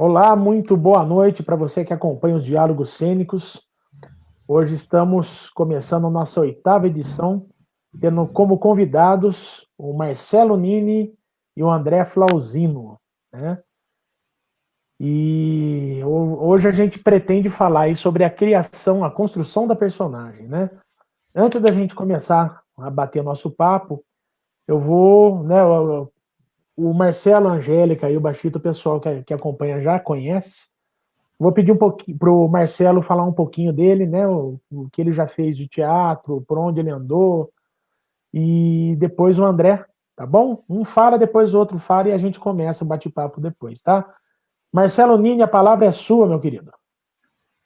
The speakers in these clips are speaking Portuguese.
Olá, muito boa noite para você que acompanha os Diálogos Cênicos. Hoje estamos começando a nossa 8ª edição, tendo como convidados o Marcelo Nini e o André Flauzino, né? E hoje a gente pretende falar aí sobre a criação, a construção da personagem, né? Antes da gente começar a bater nosso papo, eu vou, né, o Marcelo, a Angélica e o Bachito, o pessoal que acompanha já conhece. Vou pedir um pouquinho para o Marcelo falar um pouquinho dele, né? O que ele já fez de teatro, por onde ele andou, e depois o André, tá bom? Um fala, depois o outro fala e a gente começa o bate-papo depois, tá? Marcelo Nini, a palavra é sua, meu querido.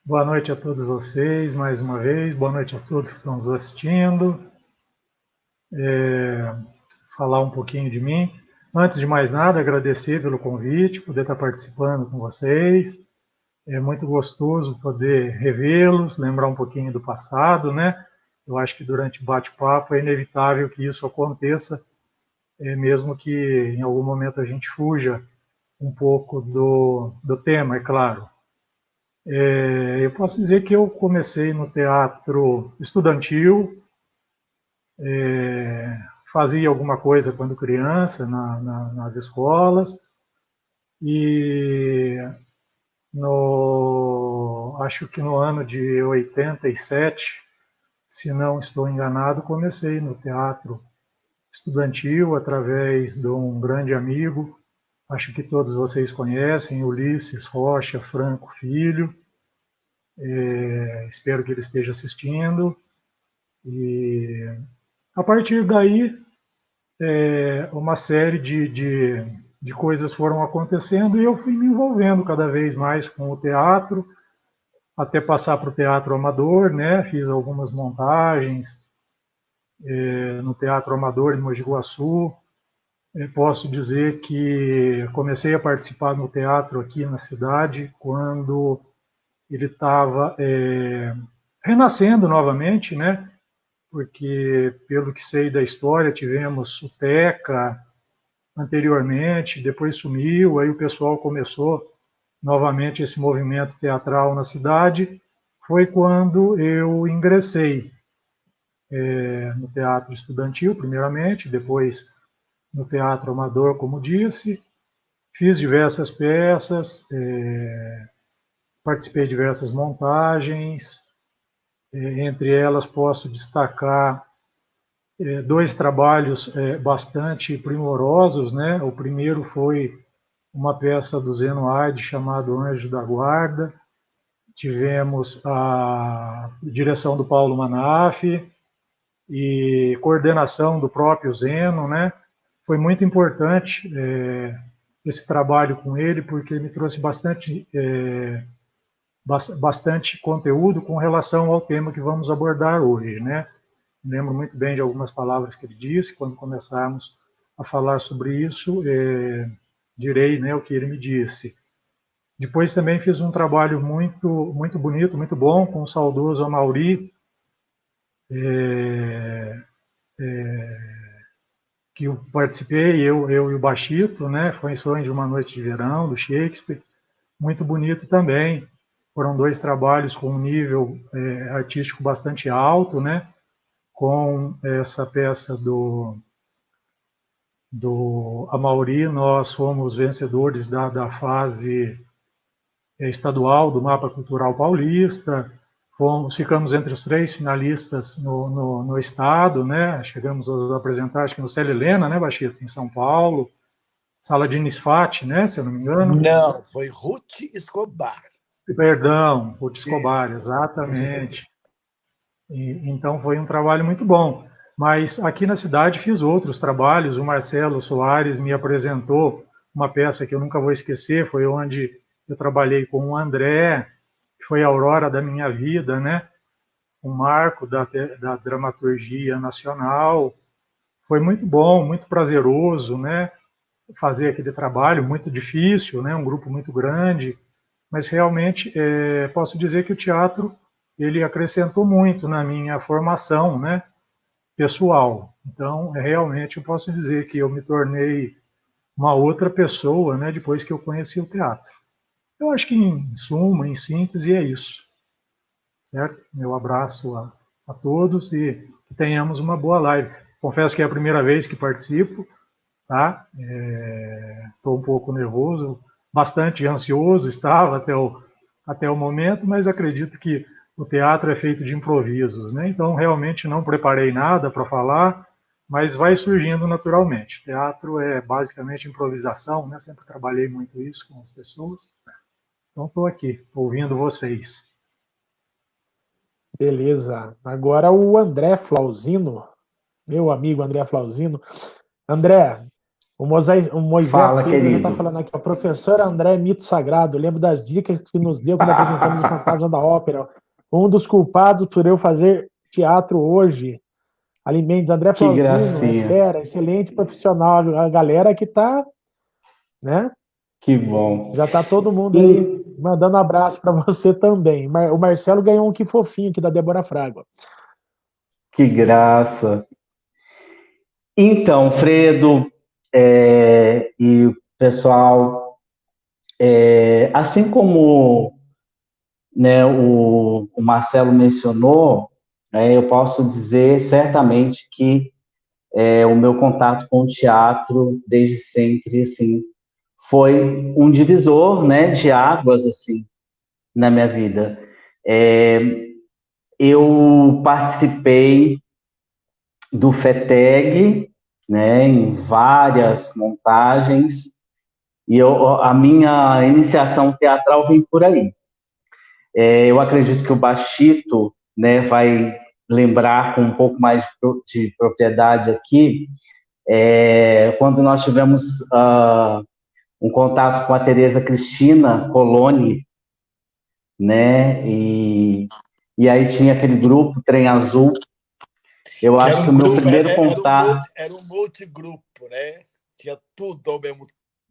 Boa noite a todos vocês, mais uma vez. Boa noite a todos que estão nos assistindo. Falar um pouquinho de mim. Antes de mais nada, agradecer pelo convite, poder estar participando com vocês. É muito gostoso poder revê-los, lembrar um pouquinho do passado, né? Eu acho que durante o bate-papo é inevitável que isso aconteça, mesmo que em algum momento a gente fuja um pouco do tema, é claro. Eu posso dizer que eu comecei no teatro estudantil, fazia alguma coisa quando criança nas escolas e acho que no ano de 87, se não estou enganado, comecei no teatro estudantil através de um grande amigo, acho que todos vocês conhecem, Ulisses Rocha Franco Filho. Espero que ele esteja assistindo. E a partir daí, uma série de coisas foram acontecendo e eu fui me envolvendo cada vez mais com o teatro, até passar para o teatro amador, né? Fiz algumas montagens no Teatro Amador de Mogi Guaçu. Posso dizer que comecei a participar no teatro aqui na cidade quando ele estava renascendo novamente, né? Porque, pelo que sei da história, tivemos o TECA anteriormente, depois sumiu, aí o pessoal começou novamente esse movimento teatral na cidade. Foi quando eu ingressei no teatro estudantil, primeiramente, depois no teatro amador, como disse. Fiz diversas peças, participei de diversas montagens, entre elas posso destacar dois trabalhos bastante primorosos, né? O primeiro foi uma peça do Zeno Aide chamado Anjo da Guarda. Tivemos a direção do Paulo Manaf e coordenação do próprio Zeno, né? Foi muito importante esse trabalho com ele, porque me trouxe bastante conteúdo com relação ao tema que vamos abordar hoje, né? Lembro muito bem de algumas palavras que ele disse. Quando começarmos a falar sobre isso, direi, né, o que ele me disse. Depois também fiz um trabalho muito, muito bonito, muito bom, com o saudoso Amaury, que eu participei, eu e o Bachito, né? Foi em Sonhos de uma Noite de Verão, do Shakespeare. Muito bonito também. Foram dois trabalhos com um nível artístico bastante alto, né? Com essa peça do Amaury, nós fomos vencedores da fase estadual do Mapa Cultural Paulista, ficamos entre os 3 finalistas no estado, né? Chegamos a apresentar, acho que no Célia Helena, né, Bachito, em São Paulo, Sala de Nisfati, né, se eu não me engano. Não, foi Ruth Escobar. Perdão, Ruth Escobar, exatamente. Então foi um trabalho muito bom. Mas aqui na cidade fiz outros trabalhos. O Marcelo Soares me apresentou uma peça que eu nunca vou esquecer, foi onde eu trabalhei com o André, que foi a aurora da minha vida, né? Um marco da dramaturgia nacional. Foi muito bom, muito prazeroso, né? Fazer aquele trabalho, muito difícil, né? Um grupo muito grande, mas realmente posso dizer que o teatro ele acrescentou muito na minha formação, né, pessoal. Então, realmente eu posso dizer que eu me tornei uma outra pessoa, né, depois que eu conheci o teatro. Eu acho que, em suma, em síntese, é isso. Certo? Meu abraço a todos e que tenhamos uma boa live. Confesso que é a primeira vez que participo, tá? Estou um pouco nervoso, bastante ansioso estava até o momento, mas acredito que o teatro é feito de improvisos, né? Então, realmente não preparei nada para falar, mas vai surgindo naturalmente. Teatro é basicamente improvisação, né? Sempre trabalhei muito isso com as pessoas. Então, estou aqui, ouvindo vocês. Beleza. Agora o André Flauzino, meu amigo André Flauzino. André, o Moisés Fala, Pedro já está querido. falando aqui, ó, professor André, mito sagrado, lembro das dicas que nos deu quando apresentamos o Fantasma da Ópera. Um dos culpados por eu fazer teatro hoje. Ali Mendes, André Que Flauzino, é gracinha. fera, excelente profissional. A galera que tá, né? Que bom. Já tá todo mundo aí E- mandando abraço para você também. O Marcelo ganhou um que fofinho aqui da Débora Fraga. que graça. Então, Fredo, e o pessoal, assim como, né, o Marcelo mencionou, eu posso dizer certamente que o meu contato com o teatro desde sempre, assim, foi um divisor, né, de águas, assim, na minha vida. É, eu participei do FETEG, né, em várias montagens, e a minha iniciação teatral vem por aí. Eu acredito que o Bachito, né, vai lembrar com um pouco mais de propriedade aqui, quando nós tivemos um contato com a Tereza Cristina Coloni, né, e aí tinha aquele grupo Trem Azul. Eu Que era acho que um o meu grupo, primeiro contato. era um multigrupo, né? Tinha tudo ao mesmo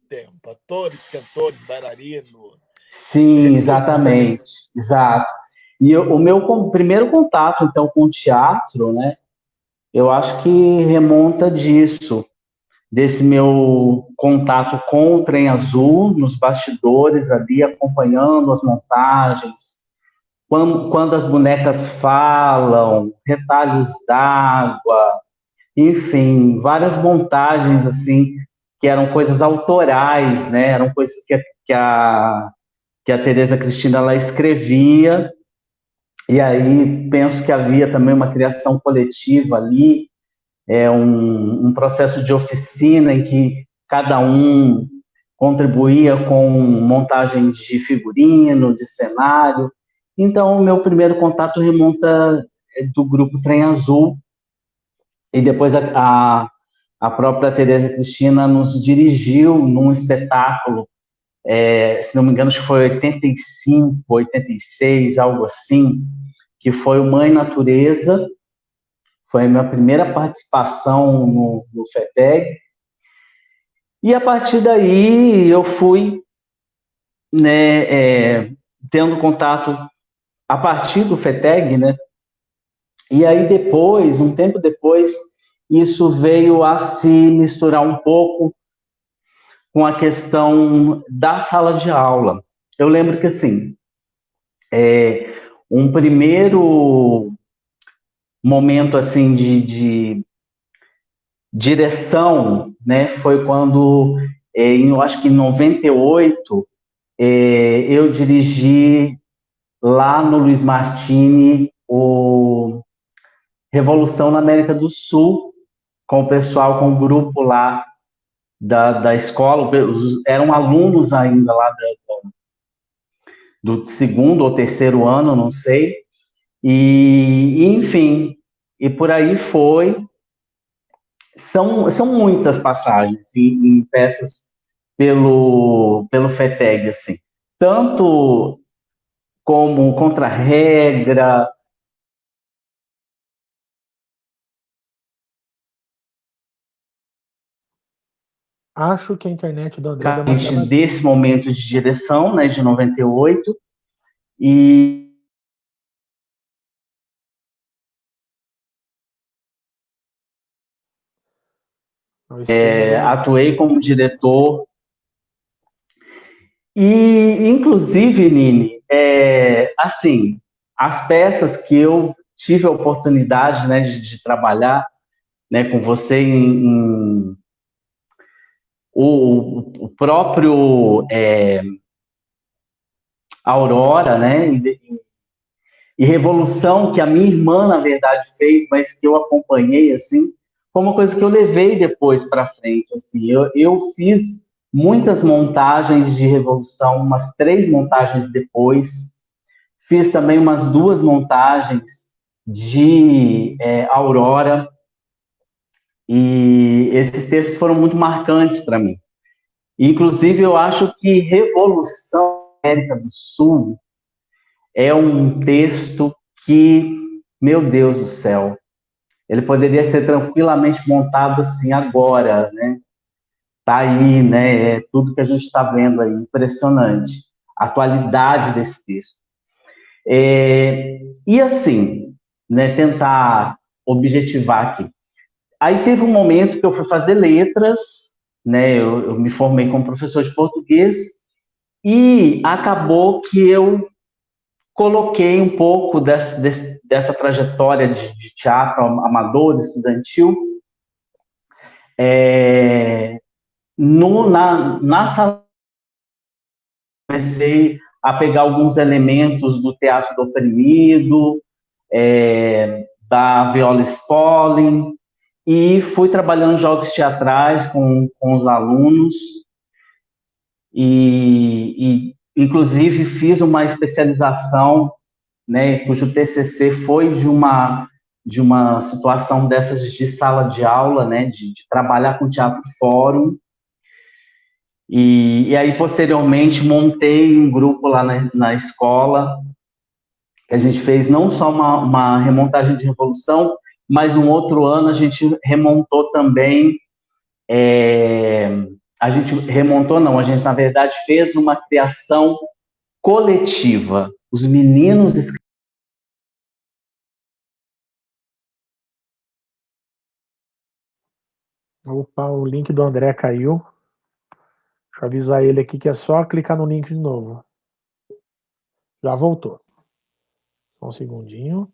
tempo. Atores, cantores, bailarinos, Sim, tudo, né? exatamente, exato. E o meu primeiro contato, então, com o teatro, né, eu acho que remonta disso, desse meu contato com o Trem Azul, nos bastidores ali, acompanhando as montagens, quando as bonecas falam, retalhos d'água, enfim, várias montagens, assim, que eram coisas autorais, né, eram coisas que a Tereza Cristina ela escrevia, e aí penso que havia também uma criação coletiva ali, um processo de oficina em que cada um contribuía com montagem de figurino, de cenário. Então, o meu primeiro contato remonta do grupo Trem Azul, e depois a própria Tereza Cristina nos dirigiu num espetáculo, se não me engano, acho que foi 85, 86, algo assim, que foi o Mãe Natureza. Foi a minha primeira participação no FETEG. E a partir daí eu fui, né, tendo contato a partir do FETEG, né? E aí depois, um tempo depois, isso veio a se misturar um pouco com a questão da sala de aula. Eu lembro que, assim, um primeiro momento, assim, de direção, né, foi quando, eu acho que em 98, eu dirigi lá no Luiz Martini o Revolução na América do Sul, com o pessoal, com o grupo lá da escola, eram alunos ainda lá do segundo ou terceiro ano, não sei, enfim, e por aí foi. São muitas passagens em peças pelo FETEG, assim, tanto como contra-regra. Acho que a internet do André deu uma Desse travadinha. momento de direção, né, de 98, e O esquema do. atuei como diretor E, inclusive, Nini, assim, as peças que eu tive a oportunidade, né, de trabalhar, né, com você o próprio Aurora, né, e Revolução, que a minha irmã, na verdade, fez, mas que eu acompanhei, assim, foi uma coisa que eu levei depois para frente, assim, eu fiz muitas montagens de Revolução, umas 3 montagens depois, fiz também umas 2 montagens de Aurora, e esses textos foram muito marcantes para mim. Inclusive, eu acho que Revolução América do Sul é um texto que, meu Deus do céu, ele poderia ser tranquilamente montado assim agora, né? Tá aí, né? É tudo que a gente está vendo aí, impressionante. A atualidade desse texto. E assim, né? Tentar objetivar aqui. Aí teve um momento que eu fui fazer letras, né? Eu me formei como professor de português e acabou que eu coloquei um pouco dessa trajetória de teatro amador, estudantil, na sala. Comecei a pegar alguns elementos do teatro do oprimido, da Viola Spolin, e fui trabalhando jogos teatrais com os alunos, inclusive fiz uma especialização, né, cujo TCC foi de uma situação dessas de sala de aula, né, de trabalhar com teatro fórum, e aí posteriormente montei um grupo lá na escola, que a gente fez não só uma remontagem de Revolução, mas no outro ano a gente remontou também, a gente remontou não, a gente na verdade fez uma criação coletiva. Os meninos Opa, o link do André caiu. Deixa eu avisar ele aqui que é só clicar no link de novo. Já voltou. Só um segundinho.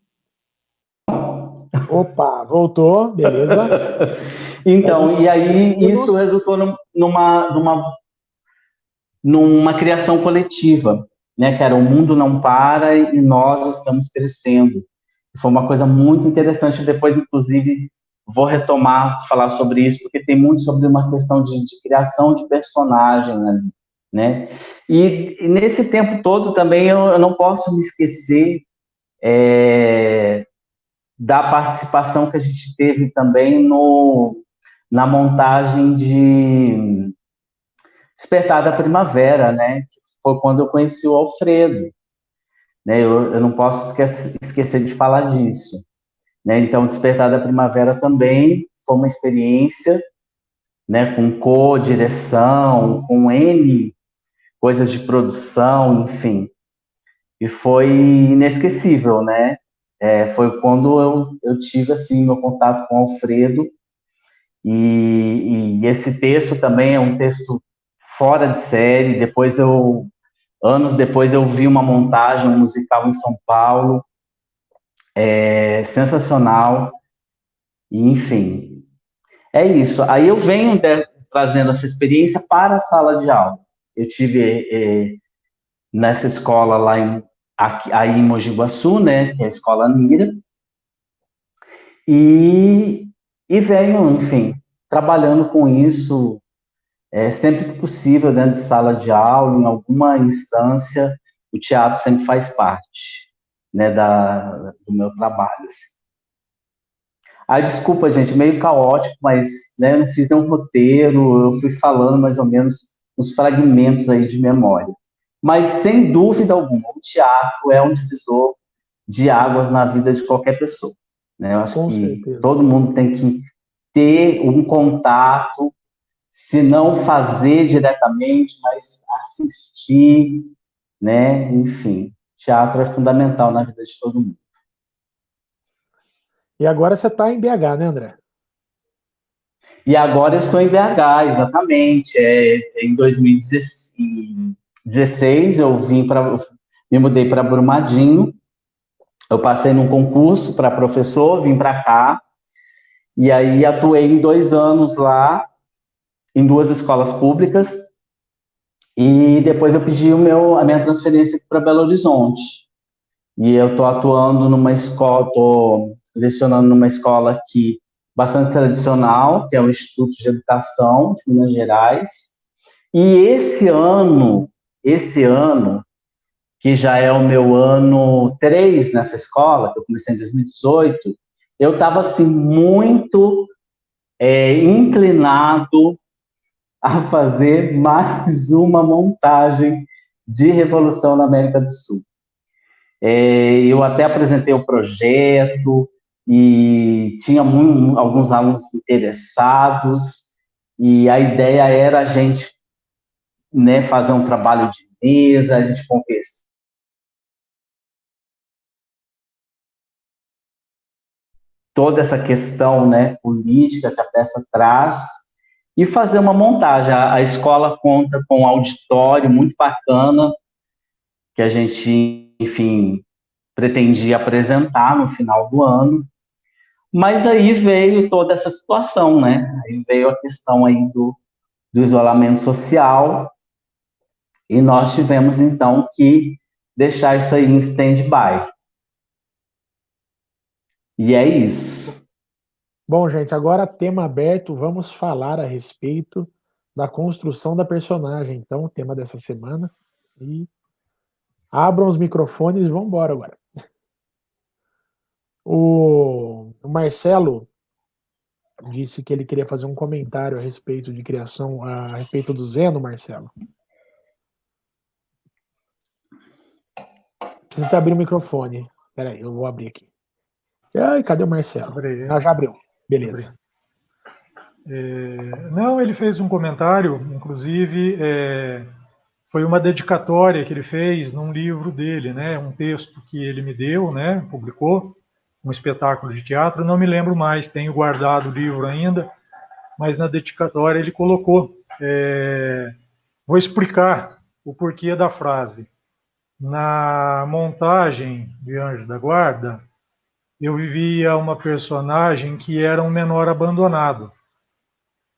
Opa, voltou, beleza. Então, e aí isso resultou numa criação coletiva, né? Que era O Mundo Não Para e Nós Estamos Crescendo. Foi uma coisa muito interessante. Depois, inclusive, vou retomar, falar sobre isso, porque tem muito sobre uma questão de criação de personagem, né? E nesse tempo todo também eu não posso me esquecer da participação que a gente teve também na montagem de Despertar da Primavera, né? Que foi quando eu conheci o Alfredo, né? Eu não posso esquecer de falar disso, né? Então, Despertar da Primavera também foi uma experiência, né? Com co-direção, com N coisas de produção, enfim. E foi inesquecível, né? Foi quando eu tive, assim, meu contato com o Alfredo, e esse texto também é um texto fora de série. Anos depois, eu vi uma montagem, um musical em São Paulo, sensacional, e, enfim, é isso. Aí eu venho trazendo essa experiência para a sala de aula. Eu tive nessa escola lá aí em Mogi Guaçu, né, que é a Escola Mira, e venho, enfim, trabalhando com isso sempre que possível, dentro de sala de aula, em alguma instância, o teatro sempre faz parte, né, do meu trabalho. Assim. Desculpa, gente, meio caótico, mas, né, eu não fiz nenhum roteiro, eu fui falando mais ou menos uns fragmentos aí de memória. Mas, sem dúvida alguma, o teatro é um divisor de águas na vida de qualquer pessoa. Né? Eu acho Com que certeza. todo mundo tem que ter um contato, se não fazer diretamente, mas assistir, né? Enfim, teatro é fundamental na vida de todo mundo. E agora você está em BH, né, André? E agora eu estou em BH, exatamente. Em 2016, 2016, eu me mudei para Brumadinho. Eu passei num concurso para professor, vim para cá, e aí atuei em 2 anos lá, em 2 escolas públicas, e depois eu pedi a minha transferência para Belo Horizonte. E eu estou atuando numa escola, estou lecionando numa escola aqui bastante tradicional, que é o Instituto de Educação de Minas Gerais. E esse ano, que já é o meu ano 3 nessa escola, que eu comecei em 2018, eu estava assim, muito inclinado a fazer mais uma montagem de Revolução na América do Sul. Eu até apresentei o projeto e tinha alguns alunos interessados, e a ideia era a gente, né, fazer um trabalho de mesa, a gente conversar toda essa questão, né, política que a peça traz, e fazer uma montagem. A escola conta com um auditório muito bacana, que a gente, enfim, pretendia apresentar no final do ano, mas aí veio toda essa situação, né? Aí veio a questão aí do isolamento social, e nós tivemos, então, que deixar isso aí em stand-by. E é isso. Bom, gente, agora tema aberto, vamos falar a respeito da construção da personagem, então, o tema dessa semana. E abram os microfones e vamos embora agora. O Marcelo disse que ele queria fazer um comentário a respeito de criação, a respeito do Zeno, Marcelo. Precisa abrir o microfone. Espera aí, eu vou abrir aqui. Ai, cadê o Marcelo? Já abriu. Beleza. Não, ele fez um comentário, inclusive foi uma dedicatória que ele fez num livro dele, né? Um texto que ele me deu, né? Publicou um espetáculo de teatro, não me lembro mais, tenho guardado o livro ainda, mas na dedicatória ele colocou. Vou explicar o porquê da frase. Na montagem de Anjo da Guarda, eu vivia uma personagem que era um menor abandonado.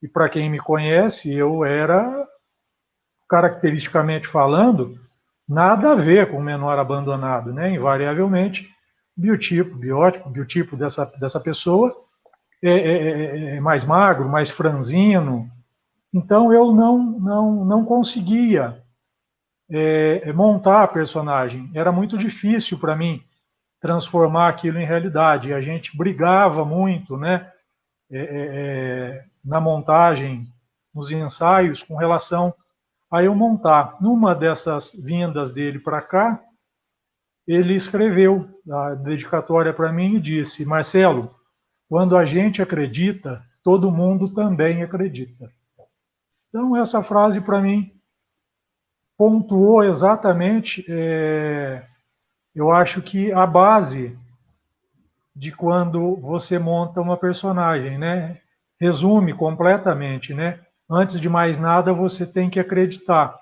E para quem me conhece, eu era, caracteristicamente falando, nada a ver com o menor abandonado, né? Invariavelmente, biotipo dessa pessoa é mais magro, mais franzino. Então eu não conseguia montar a personagem. Era muito difícil para mim transformar aquilo em realidade. A gente brigava muito, né? Na montagem, nos ensaios, com relação a eu montar. Numa dessas vindas dele para cá, ele escreveu a dedicatória para mim e disse: Marcelo, quando a gente acredita, todo mundo também acredita. Então, essa frase para mim pontuou exatamente, eu acho que a base de quando você monta uma personagem, né? Resume completamente, né? Antes de mais nada, você tem que acreditar.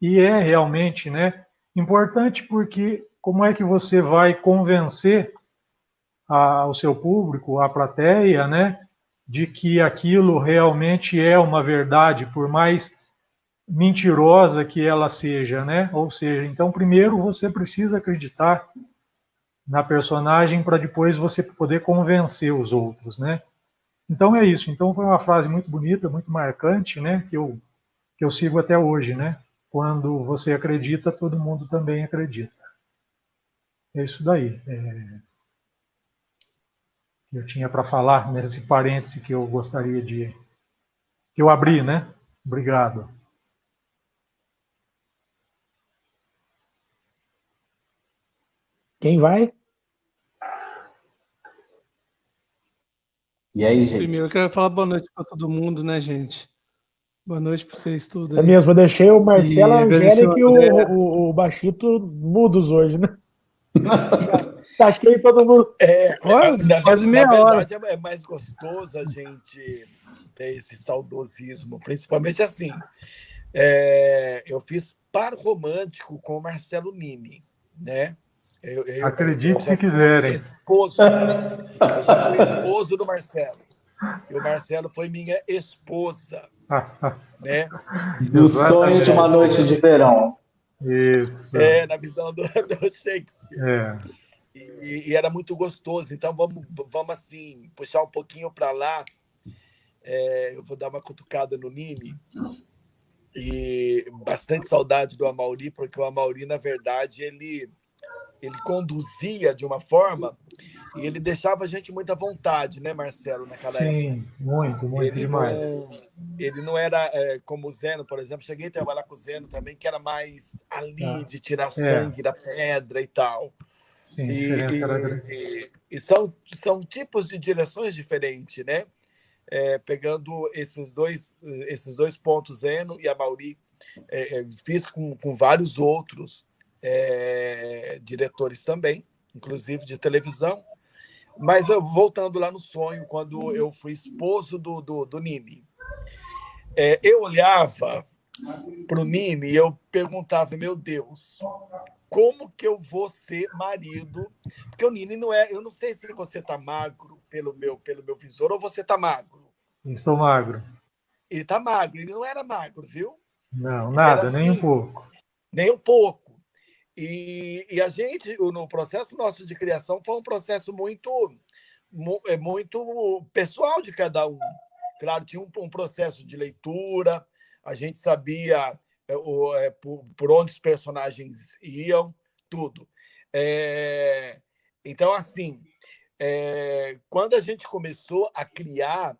E é realmente, né, importante, porque como é que você vai convencer o seu público, a plateia, né, de que aquilo realmente é uma verdade, por mais mentirosa que ela seja, né? Ou seja, então primeiro você precisa acreditar na personagem para depois você poder convencer os outros, né? Então é isso. Então foi uma frase muito bonita, muito marcante, né? Que eu sigo até hoje, né? Quando você acredita, todo mundo também acredita. É isso daí. Eu tinha para falar nesse parêntese que eu gostaria que eu abri, né? Obrigado. Quem vai? E aí, gente? Primeiro eu quero falar boa noite para todo mundo, né, gente? Boa noite para vocês tudo aí. É mesmo, eu deixei o Marcelo, a Angélica e o Baixito mudos hoje, né? Saquei todo mundo. Quase meia hora. Na verdade, é mais gostoso a gente ter esse saudosismo, principalmente assim. Eu fiz par romântico com o Marcelo Nini, né? Acredite se já fui quiserem. esposo. Eu já fui esposo do Marcelo. E o Marcelo foi minha esposa, né? Do sonho de uma noite de verão. Isso. Na visão do Shakespeare. E era muito gostoso. Então, vamos assim, puxar um pouquinho para lá. Eu vou dar uma cutucada no Nini. E bastante saudade do Amaury, porque o Amaury, na verdade, ele conduzia de uma forma e ele deixava a gente muito à vontade, né, Marcelo, naquela época. Sim, muito demais. Ele não era como o Zeno, por exemplo. Cheguei a trabalhar com o Zeno também, que era mais ali de tirar sangue da pedra e tal. Sim, a diferença era grande. E são tipos de direções diferentes, né? Pegando esses dois pontos, Zeno e Amaury, fiz com vários outros diretores também, inclusive de televisão. Mas voltando lá no sonho, quando eu fui esposo do Nini, eu olhava para o Nini e eu perguntava, meu Deus, como que eu vou ser marido? Porque o Nini não é... Eu não sei se você está magro pelo meu visor ou você está magro. Estou magro. Ele está magro. Ele não era magro, viu? Não, ele nada, assim, nem um pouco. Nem um pouco. E a gente, no processo nosso de criação, foi um processo muito pessoal de cada um. Claro, tinha um processo de leitura, a gente sabia por onde os personagens iam, tudo. Então, assim, quando a gente começou a criar,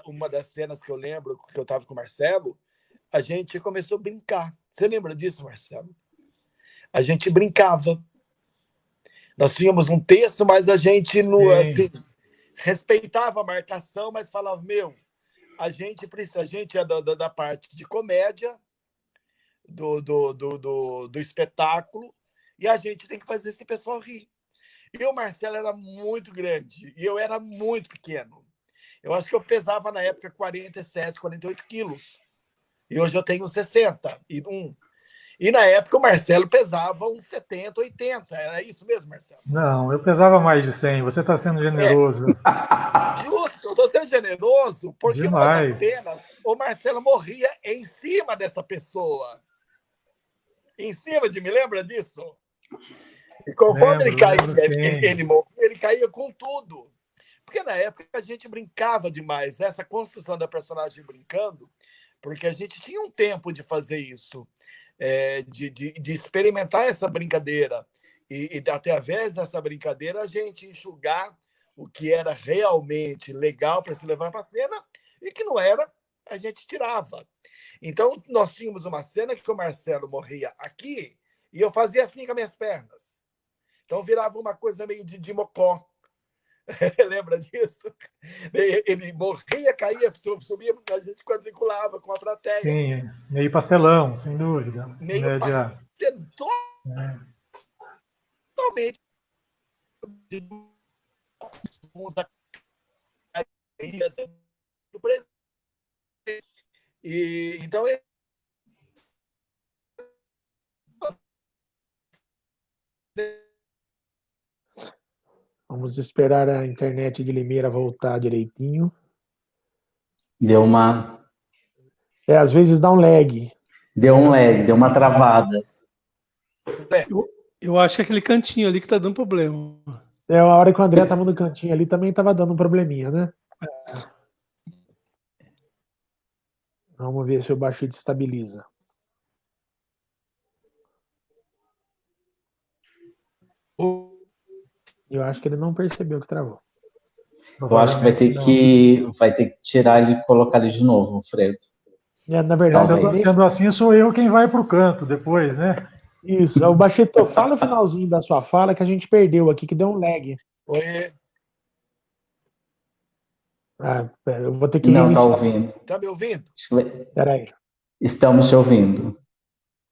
uma das cenas que eu lembro, que eu estava com o Marcelo, a gente começou a brincar. Você lembra disso, Marcelo? A gente brincava. Nós tínhamos um texto, mas a gente assim, respeitava a marcação, mas falava, a gente é da parte de comédia, do espetáculo, e a gente tem que fazer esse pessoal rir. E o Marcelo era muito grande, e eu era muito pequeno. Eu acho que eu pesava, na época, 47, 48 quilos. E hoje eu tenho 61. E na época o Marcelo pesava uns 70, 80. Era isso mesmo, Marcelo? Não, eu pesava mais de 100. Você está sendo generoso. Justo, eu estou sendo generoso, porque numa das Demais. cenas o Marcelo morria em cima dessa pessoa. Em cima de... Me lembra disso? E conforme ele caía, ele caía com tudo. Porque na época a gente brincava demais. Essa construção da personagem brincando, porque a gente tinha um tempo de fazer isso, de experimentar essa brincadeira. E através dessa brincadeira a gente enxugar o que era realmente legal para se levar para a cena e que não era, a gente tirava. Então, nós tínhamos uma cena que o Marcelo morria aqui e eu fazia assim com as minhas pernas. Então, virava uma coisa meio de mocó. Lembra disso? Ele morria, caía, subia, a gente quadriculava com a plateia. Sim, meio pastelão, sem dúvida. Meio pastelão. Totalmente. Então, vamos esperar a internet de Limeira voltar direitinho. Deu uma... às vezes dá um lag. Deu um lag, deu uma travada. Eu acho que é aquele cantinho ali que tá dando problema. A hora que o André tava no cantinho ali também tava dando um probleminha, né? Vamos ver se o Baixito estabiliza. Eu acho que ele não percebeu que travou. Eu acho que vai ter que tirar ele e colocar ele de novo, Fredo. Na verdade, sendo assim, sou eu quem vai pro canto depois, né? Isso. O Baixito, fala o finalzinho da sua fala que a gente perdeu aqui, que deu um lag. Oi. Eu vou ter que Não, reiniciar. tá ouvindo. Tá me ouvindo? Peraí. Estamos te ouvindo.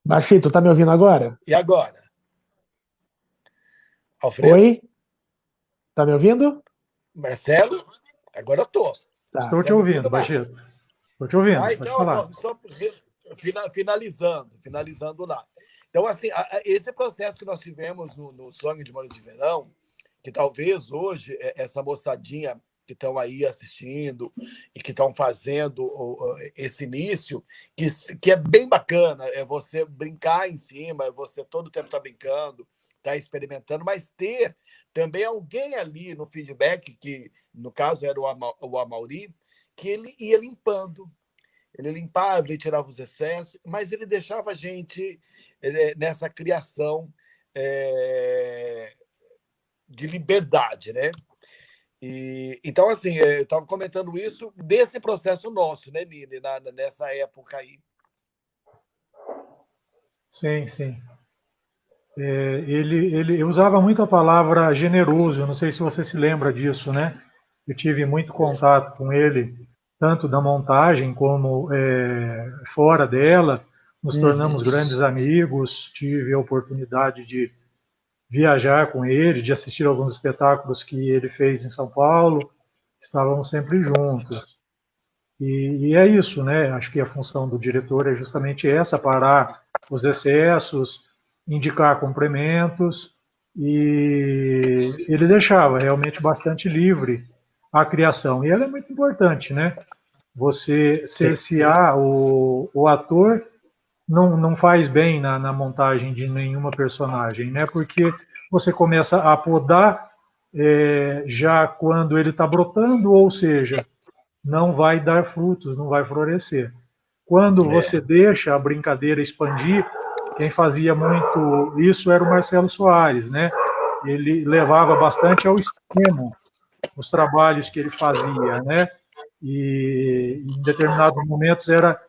Baixito, tá me ouvindo agora? E agora? Alfredo? Oi? Tá me ouvindo? Marcelo? Agora eu tô. Estou te ouvindo, Baixito. Estou te ouvindo, pode Então, falar. finalizando lá. Então, assim, esse processo que nós tivemos no Sonho de Molho de Verão, que talvez hoje essa moçadinha que estão aí assistindo e que estão fazendo esse início, que é bem bacana, é você brincar em cima, é você todo o tempo estar brincando, estar experimentando, mas ter também alguém ali no feedback, que no caso era o Amaury, que ele ia limpando. Ele limpava, ele tirava os excessos, mas ele deixava a gente nessa criação de liberdade, né? Então, assim, eu estava comentando isso desse processo nosso, né, Nini, nessa época aí. Sim, sim. Ele usava muito a palavra generoso, eu não sei se você se lembra disso, né? Eu tive muito contato com ele, tanto da montagem como fora dela, nos tornamos grandes amigos, tive a oportunidade de viajar com ele, de assistir alguns espetáculos que ele fez em São Paulo, estávamos sempre juntos. E é isso, né? Acho que a função do diretor é justamente essa, parar os excessos, indicar complementos, e ele deixava realmente bastante livre a criação. E ela é muito importante, né? Você cercear o ator não faz bem na montagem de nenhuma personagem, né? Porque você começa a podar já quando ele está brotando, ou seja, não vai dar frutos, não vai florescer. Quando você deixa a brincadeira expandir, quem fazia muito isso era o Marcelo Soares, né? Ele levava bastante ao extremo os trabalhos que ele fazia, né? E em determinados momentos era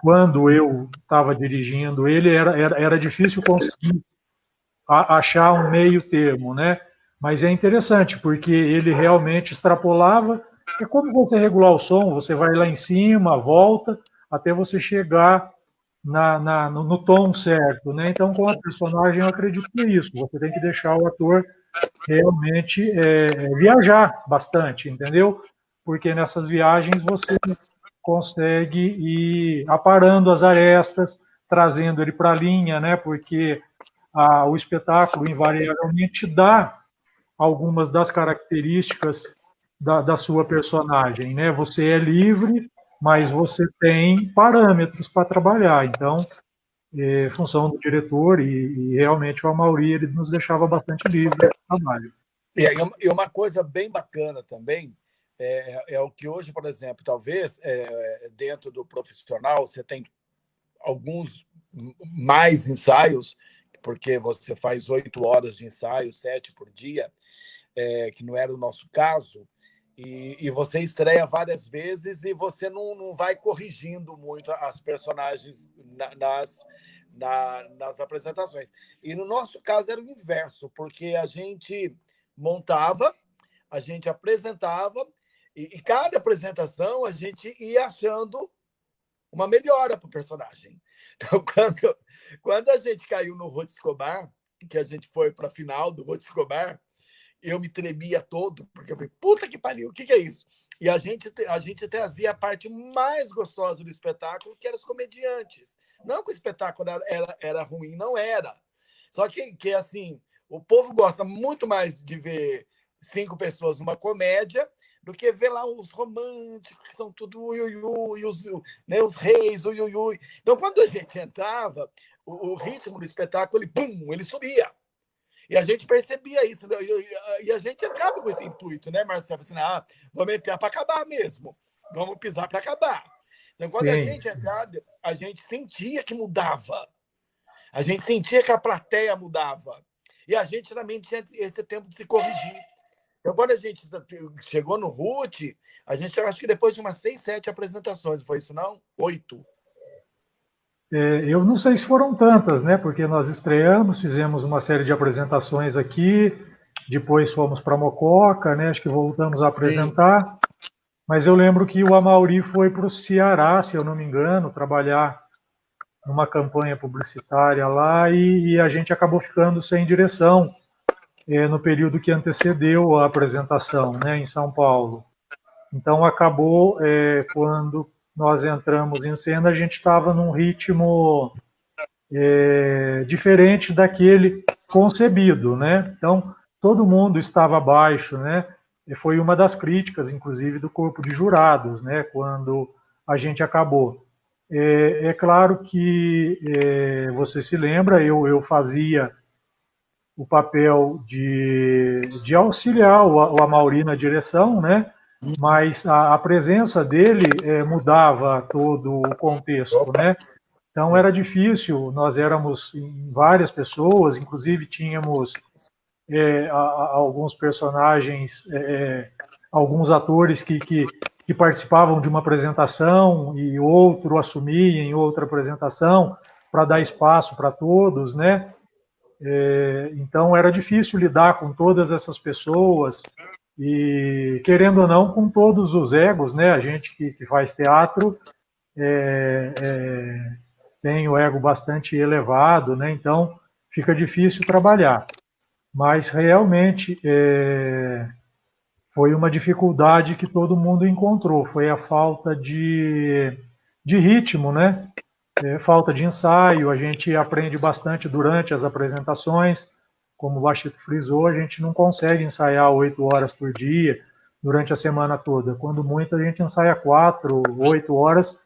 quando eu estava dirigindo ele, era difícil conseguir achar um meio termo, né? Mas é interessante, porque ele realmente extrapolava. É como você regular o som, você vai lá em cima, volta, até você chegar no tom certo, né? Então, com a personagem, eu acredito que é isso. Você tem que deixar o ator realmente viajar bastante, entendeu? Porque nessas viagens você consegue ir aparando as arestas, trazendo ele para a linha, né? Porque o espetáculo invariavelmente dá algumas das características da sua personagem, né? Você é livre, mas você tem parâmetros para trabalhar. Então, função do diretor e realmente o Amaury, ele nos deixava bastante livre no trabalho. E uma coisa bem bacana também é o que hoje, por exemplo, talvez dentro do profissional você tem alguns mais ensaios, porque você faz 8 horas de ensaio, 7 por dia, que não era o nosso caso, e você estreia várias vezes e você não vai corrigindo muito as personagens nas apresentações. E no nosso caso era o inverso, porque a gente montava, a gente apresentava, e cada apresentação a gente ia achando uma melhora para o personagem. Então, quando a gente caiu no Ruth Escobar, que a gente foi para a final do Ruth Escobar, eu me tremia todo, porque eu falei, puta que pariu, o que é isso? E a gente trazia a parte mais gostosa do espetáculo, que eram os comediantes. Não que o espetáculo era ruim, não era. Só que assim, o povo gosta muito mais de ver 5 pessoas numa comédia do que ver lá os românticos, que são tudo uiuiui, os reis, uiuiui. Então, quando a gente entrava, o ritmo do espetáculo, ele subia. E a gente percebia isso. E a gente entrava com esse intuito, né, Marcelo? Assim, vamos entrar para acabar mesmo. Vamos pisar para acabar. Então, quando a gente entrava, a gente sentia que mudava. A gente sentia que a plateia mudava. E a gente também tinha esse tempo de se corrigir. Então, quando a gente chegou no Ruth, a gente, acho que depois de umas 6, 7 apresentações, foi isso não? 8. Eu não sei se foram tantas, né? Porque nós estreamos, fizemos uma série de apresentações aqui, depois fomos para Mococa, né? Acho que voltamos a apresentar. Sim. Mas eu lembro que o Amaury foi para o Ceará, se eu não me engano, trabalhar numa campanha publicitária lá e a gente acabou ficando sem direção no período que antecedeu a apresentação, né? Em São Paulo. Então acabou quando nós entramos em cena, a gente estava num ritmo diferente daquele concebido, né? Então, todo mundo estava abaixo, né? E foi uma das críticas, inclusive, do corpo de jurados, né? Quando a gente acabou. É claro que você se lembra, eu fazia o papel de auxiliar o Amaury na direção, né? Mas a presença dele mudava todo o contexto, né? Então era difícil, nós éramos em várias pessoas, inclusive tínhamos alguns personagens, alguns atores que participavam de uma apresentação e outro assumia em outra apresentação para dar espaço para todos, né? Então era difícil lidar com todas essas pessoas e, querendo ou não, com todos os egos, né? A gente que faz teatro tem o ego bastante elevado, né? Então fica difícil trabalhar. Mas realmente foi uma dificuldade que todo mundo encontrou, foi a falta de ritmo, né? Falta de ensaio, a gente aprende bastante durante as apresentações, como o Bachito frisou, a gente não consegue ensaiar 8 horas por dia durante a semana toda, quando muito a gente ensaia 4, 8 horas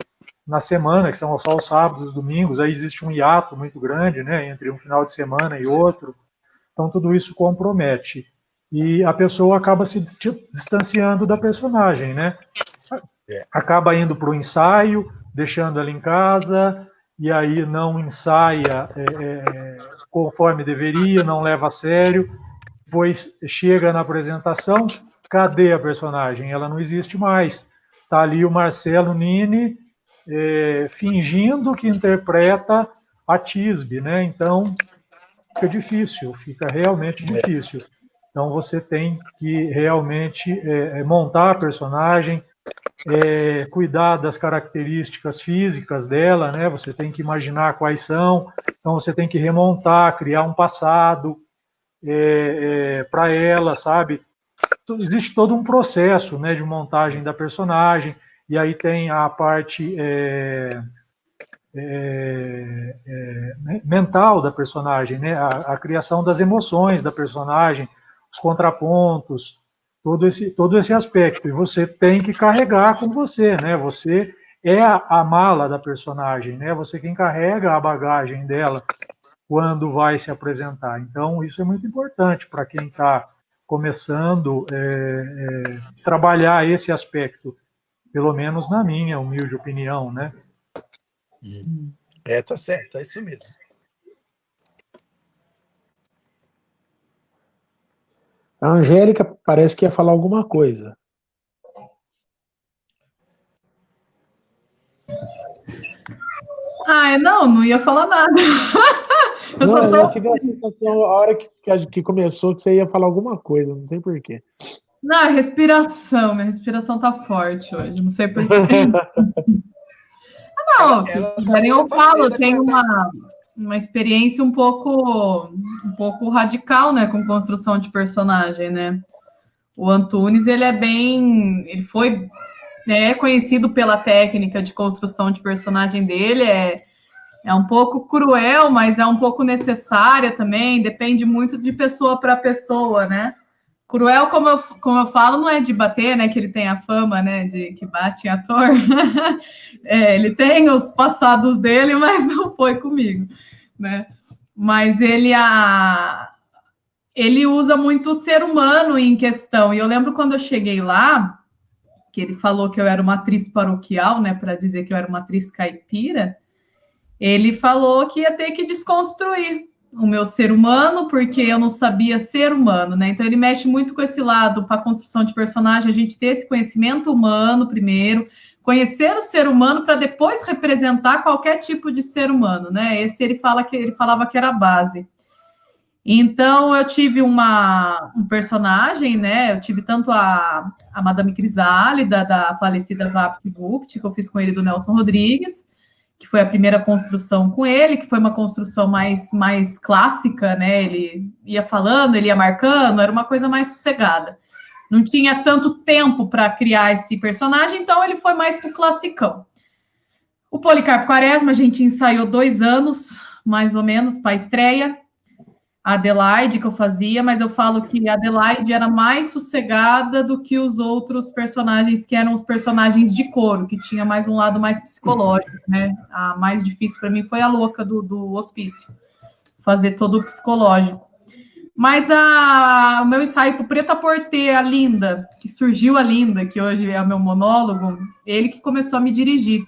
na semana, que são só os sábados e os domingos, aí existe um hiato muito grande, né, entre um final de semana e outro, então tudo isso compromete, e a pessoa acaba se distanciando da personagem, né, acaba indo para o ensaio, deixando ela em casa, e aí não ensaia conforme deveria, não leva a sério, depois chega na apresentação, cadê a personagem? Ela não existe mais. Está ali o Marcelo Nini fingindo que interpreta a Tisbe, né? Então fica difícil, fica realmente difícil. Então você tem que realmente montar a personagem, cuidar das características físicas dela, né? Você tem que imaginar quais são, então você tem que remontar, criar um passado para ela, sabe? Existe todo um processo, né, de montagem da personagem, e aí tem a parte mental da personagem, né? A criação das emoções da personagem, os contrapontos, todo esse aspecto, e você tem que carregar com você, né? Você é a mala da personagem, né? Você quem carrega a bagagem dela quando vai se apresentar. Então, isso é muito importante para quem está começando trabalhar esse aspecto, pelo menos na minha humilde opinião, né? Tá certo, é isso mesmo. A Angélica parece que ia falar alguma coisa. Não ia falar nada. Eu tive a sensação, a hora que começou, que você ia falar alguma coisa, não sei porquê. Não, minha respiração tá forte hoje, não sei porquê. Não, se quiserem eu falo, eu tenho uma experiência um pouco radical, né, com construção de personagem, né? O Antunes, ele foi conhecido pela técnica de construção de personagem dele, é um pouco cruel, mas é um pouco necessária também, depende muito de pessoa para pessoa, né? Cruel, como eu falo, não é de bater, né? Que ele tem a fama, né? De que bate em ator. Ele tem os passados dele, mas não foi comigo, né? Mas ele usa muito o ser humano em questão. E eu lembro quando eu cheguei lá, que ele falou que eu era uma atriz paroquial, né? Para dizer que eu era uma atriz caipira. Ele falou que ia ter que desconstruir o meu ser humano, porque eu não sabia ser humano, né? Então ele mexe muito com esse lado para a construção de personagem, a gente ter esse conhecimento humano primeiro, conhecer o ser humano para depois representar qualquer tipo de ser humano, né? Esse ele falava que era a base. Então eu tive um personagem, né? Eu tive tanto a Madame Crisálida, da falecida VaptVupt, que eu fiz com ele, do Nelson Rodrigues, que foi a primeira construção com ele, que foi uma construção mais clássica, né? Ele ia falando, ele ia marcando, era uma coisa mais sossegada. Não tinha tanto tempo para criar esse personagem, então ele foi mais pro classicão. O Policarpo Quaresma, a gente ensaiou 2 anos, mais ou menos, para a estreia. A Adelaide, que eu fazia, mas eu falo que a Adelaide era mais sossegada do que os outros personagens, que eram os personagens de coro, que tinha mais um lado mais psicológico, né? A mais difícil para mim foi a louca do hospício, fazer todo o psicológico. Mas o meu ensaio para o Preta Porter, a Linda, que surgiu a Linda, que hoje é o meu monólogo, ele que começou a me dirigir.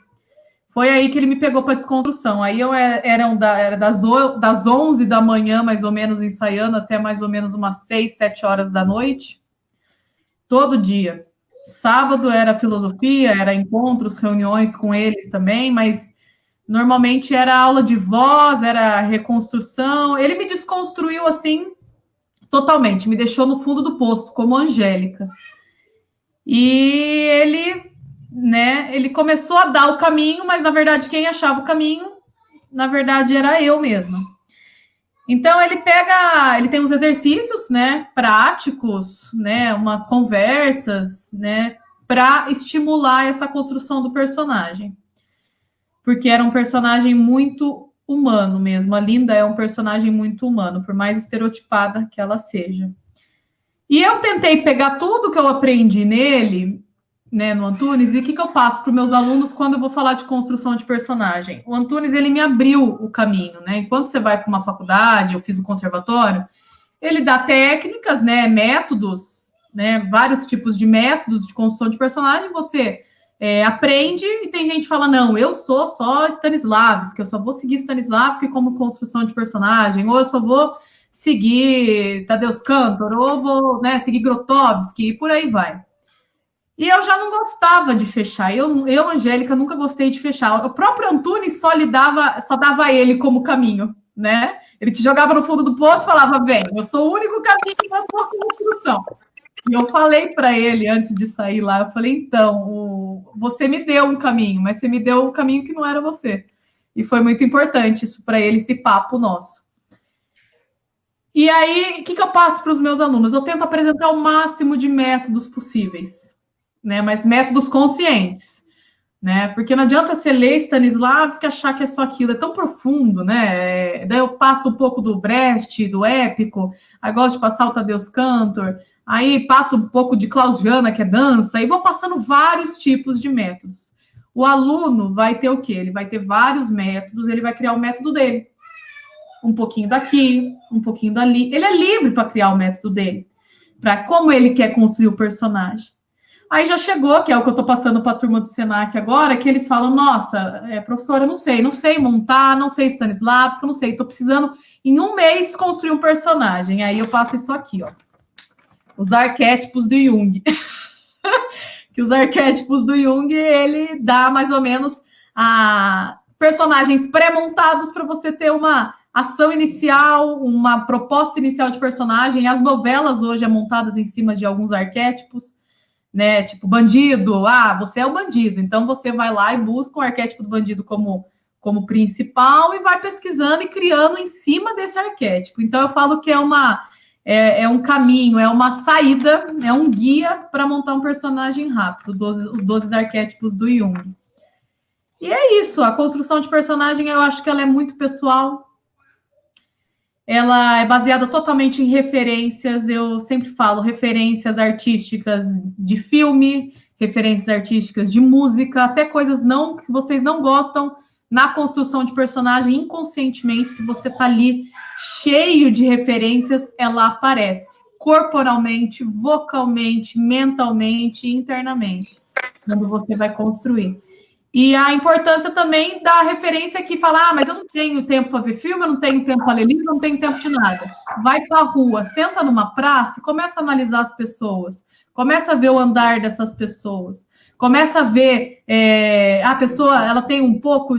Foi aí que ele me pegou para desconstrução. Aí eu era das 11 da manhã, mais ou menos, ensaiando, até mais ou menos umas 6, 7 horas da noite. Todo dia. Sábado era filosofia, era encontros, reuniões com eles também, mas normalmente era aula de voz, era reconstrução. Ele me desconstruiu, assim, totalmente. Me deixou no fundo do poço, como Angélica. E ele começou a dar o caminho, mas na verdade quem achava o caminho, na verdade era eu mesma. Então ele tem uns exercícios, né, práticos, né, umas conversas, né, para estimular essa construção do personagem. Porque era um personagem muito humano mesmo. A Linda é um personagem muito humano, por mais estereotipada que ela seja. E eu tentei pegar tudo que eu aprendi nele, né, no Antunes, e o que eu passo para os meus alunos quando eu vou falar de construção de personagem? O Antunes, ele me abriu o caminho, né? Enquanto você vai para uma faculdade, eu fiz o conservatório, ele dá técnicas, né, métodos, né, vários tipos de métodos de construção de personagem, você aprende, e tem gente que fala, não, eu sou só Stanislavski, eu só vou seguir Stanislavski como construção de personagem, ou eu só vou seguir Tadeusz Kantor, ou vou, né, seguir Grotowski, e por aí vai. E eu já não gostava de fechar. Eu, Angélica, nunca gostei de fechar. O próprio Antunes só dava ele como caminho, né? Ele te jogava no fundo do poço e falava, bem, eu sou o único caminho na sua construção. E eu falei para ele, antes de sair lá, eu falei, então, você me deu um caminho, mas você me deu um caminho que não era você. E foi muito importante isso para ele, esse papo nosso. E aí, o que eu passo para os meus alunos? Eu tento apresentar o máximo de métodos possíveis, né? Mas métodos conscientes, né? Porque não adianta você ler Stanislavski e achar que é só aquilo, é tão profundo, né? Daí eu passo um pouco do Brecht, do épico, aí gosto de passar o Tadeusz Kantor, aí passo um pouco de Klaus Viana, que é dança, e vou passando vários tipos de métodos. O aluno vai ter o quê? Ele vai ter vários métodos, ele vai criar o método dele. Um pouquinho daqui, um pouquinho dali. Ele é livre para criar o método dele, para como ele quer construir o personagem. Aí já chegou, que é o que eu estou passando para a turma do Senac agora, que eles falam, nossa, professora, não sei montar, não sei Stanislavski, não sei, estou precisando, em 1 mês, construir um personagem. Aí eu passo isso aqui, ó. Os arquétipos do Jung. Que os arquétipos do Jung, ele dá mais ou menos personagens pré-montados para você ter uma ação inicial, uma proposta inicial de personagem. As novelas hoje são montadas em cima de alguns arquétipos, né? Tipo, bandido, você é o bandido, então você vai lá e busca o arquétipo do bandido como principal e vai pesquisando e criando em cima desse arquétipo. Então eu falo que é um caminho, é uma saída, é um guia para montar um personagem rápido, os 12 arquétipos do Jung. E é isso, a construção de personagem, eu acho que ela é muito pessoal. Ela é baseada totalmente em referências, eu sempre falo, referências artísticas de filme, referências artísticas de música, até coisas que vocês não gostam na construção de personagem, inconscientemente, se você tá ali cheio de referências, ela aparece corporalmente, vocalmente, mentalmente, internamente, quando você vai construir. E a importância também da referência que fala, mas eu não tenho tempo para ver filme, eu não tenho tempo para ler livro, eu não tenho tempo de nada. Vai para a rua, senta numa praça e começa a analisar as pessoas, começa a ver o andar dessas pessoas, começa a ver a pessoa, ela tem um pouco